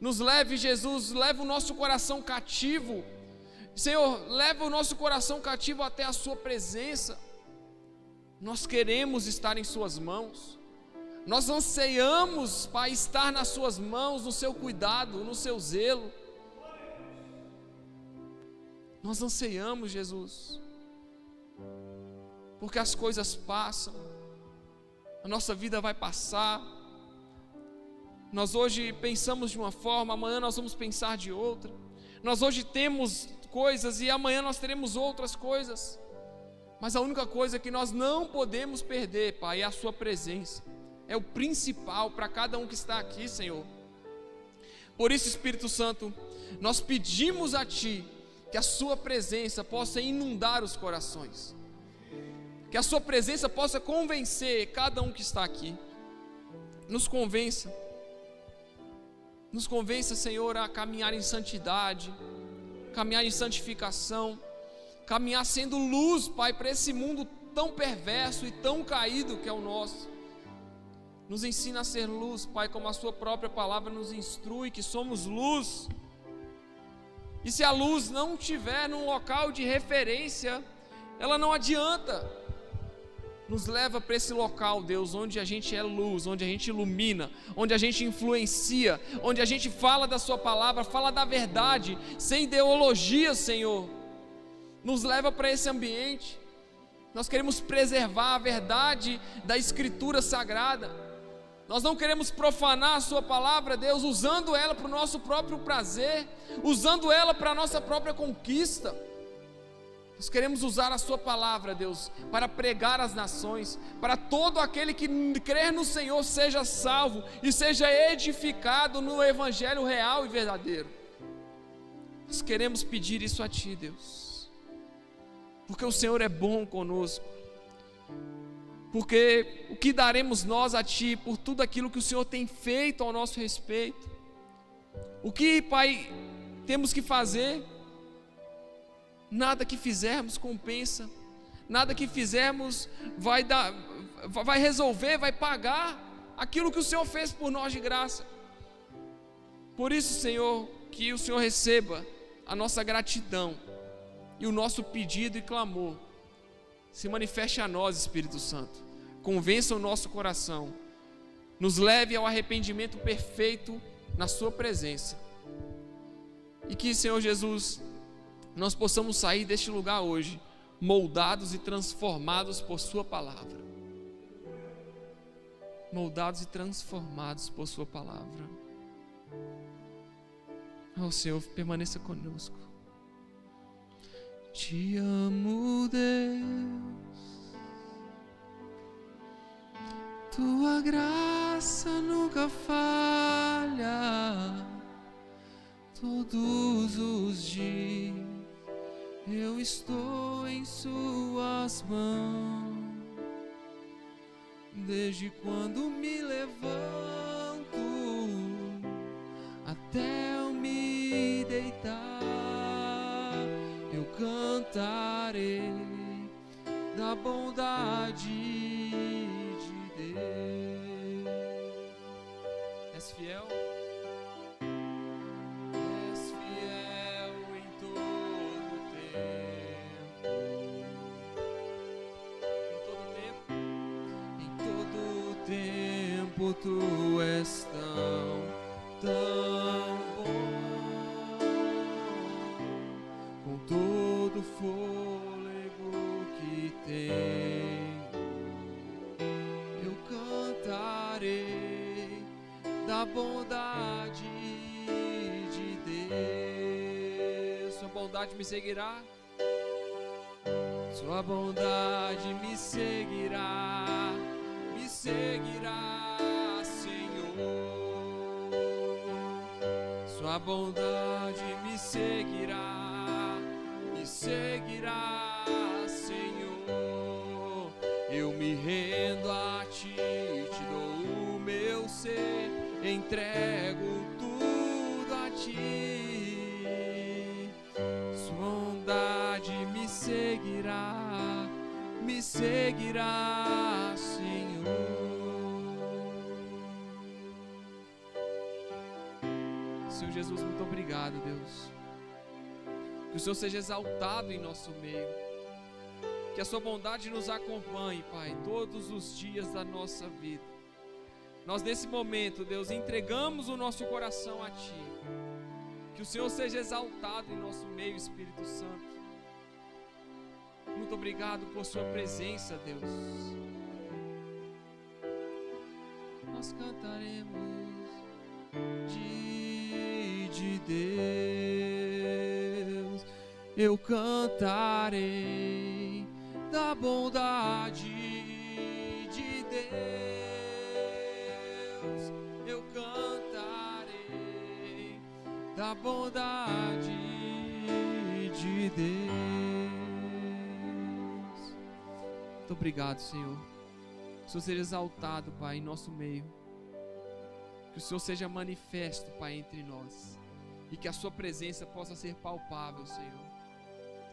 Nos leve, Jesus, leva o nosso coração cativo, Senhor, leva o nosso coração cativo até a sua presença. Nós queremos estar em suas mãos, nós anseiamos, Pai, estar nas suas mãos, no seu cuidado, no seu zelo. Nós anseiamos, Jesus, porque as coisas passam, a nossa vida vai passar. Nós hoje pensamos de uma forma, amanhã nós vamos pensar de outra. Nós hoje temos coisas e amanhã nós teremos outras coisas. Mas a única coisa que nós não podemos perder, Pai, é a sua presença. É o principal para cada um que está aqui, Senhor. Por isso, Espírito Santo, nós pedimos a Ti que a sua presença possa inundar os corações, que a sua presença possa convencer cada um que está aqui. Nos convença, Senhor, a caminhar em santidade, caminhar em santificação, caminhar sendo luz, Pai, para esse mundo tão perverso e tão caído que é o nosso. Nos ensina a ser luz, Pai, como a sua própria palavra nos instrui, que somos luz. E se a luz não estiver num local de referência, ela não adianta. Nos leva para esse local, Deus, onde a gente é luz, onde a gente ilumina, onde a gente influencia, onde a gente fala da sua palavra, fala da verdade, sem ideologia, Senhor. Nos leva para esse ambiente. Nós queremos preservar a verdade da Escritura Sagrada. Nós não queremos profanar a sua palavra, Deus, usando ela para o nosso próprio prazer, usando ela para a nossa própria conquista. Nós queremos usar a sua palavra, Deus, para pregar às nações, para todo aquele que crer no Senhor seja salvo e seja edificado no evangelho real e verdadeiro. Nós queremos pedir isso a Ti, Deus, porque o Senhor é bom conosco, porque o que daremos nós a Ti por tudo aquilo que o Senhor tem feito ao nosso respeito? O que, Pai, temos que fazer? Nada que fizermos compensa, nada que fizermos vai resolver, vai pagar aquilo que o Senhor fez por nós de graça. Por isso, Senhor, que o Senhor receba a nossa gratidão e o nosso pedido e clamor. Se manifeste a nós, Espírito Santo, convença o nosso coração, nos leve ao arrependimento perfeito na sua presença, e que, Senhor Jesus, nós possamos sair deste lugar hoje moldados e transformados por sua palavra. Moldados e transformados por sua palavra. Oh, Senhor, permaneça conosco. Te amo, Deus. Tua graça nunca falha. Todos os dias eu estou em suas mãos, desde quando me levanto até eu me deitar, eu cantarei da bondade de Deus. És fiel? Tu és tão bom, com todo o fôlego que tenho, eu cantarei da bondade de Deus. Sua bondade me seguirá, sua bondade me seguirá, me seguirá. Sua bondade me seguirá, Senhor. Eu me rendo a Ti, te dou o meu ser, entrego tudo a Ti. Sua bondade me seguirá, Senhor. Senhor Jesus, muito obrigado, Deus. Que o Senhor seja exaltado em nosso meio. Que a sua bondade nos acompanhe, Pai, todos os dias da nossa vida. Nós nesse momento, Deus, entregamos o nosso coração a Ti. Que o Senhor seja exaltado em nosso meio, Espírito Santo. Muito obrigado por sua presença, Deus. Nós cantaremos de Deus, eu cantarei da bondade de Deus, eu cantarei da bondade de Deus. Muito obrigado, Senhor. Que o Senhor seja exaltado, Pai, em nosso meio. Que o Senhor seja manifesto, Pai, entre nós. E que a sua presença possa ser palpável, Senhor.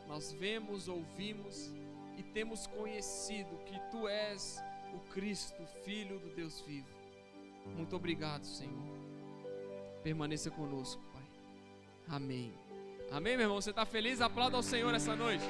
Nós vemos, ouvimos e temos conhecido que Tu és o Cristo, Filho do Deus vivo. Muito obrigado, Senhor. Permaneça conosco, Pai. Amém. Amém, meu irmão? Você está feliz? Aplauda ao Senhor essa noite.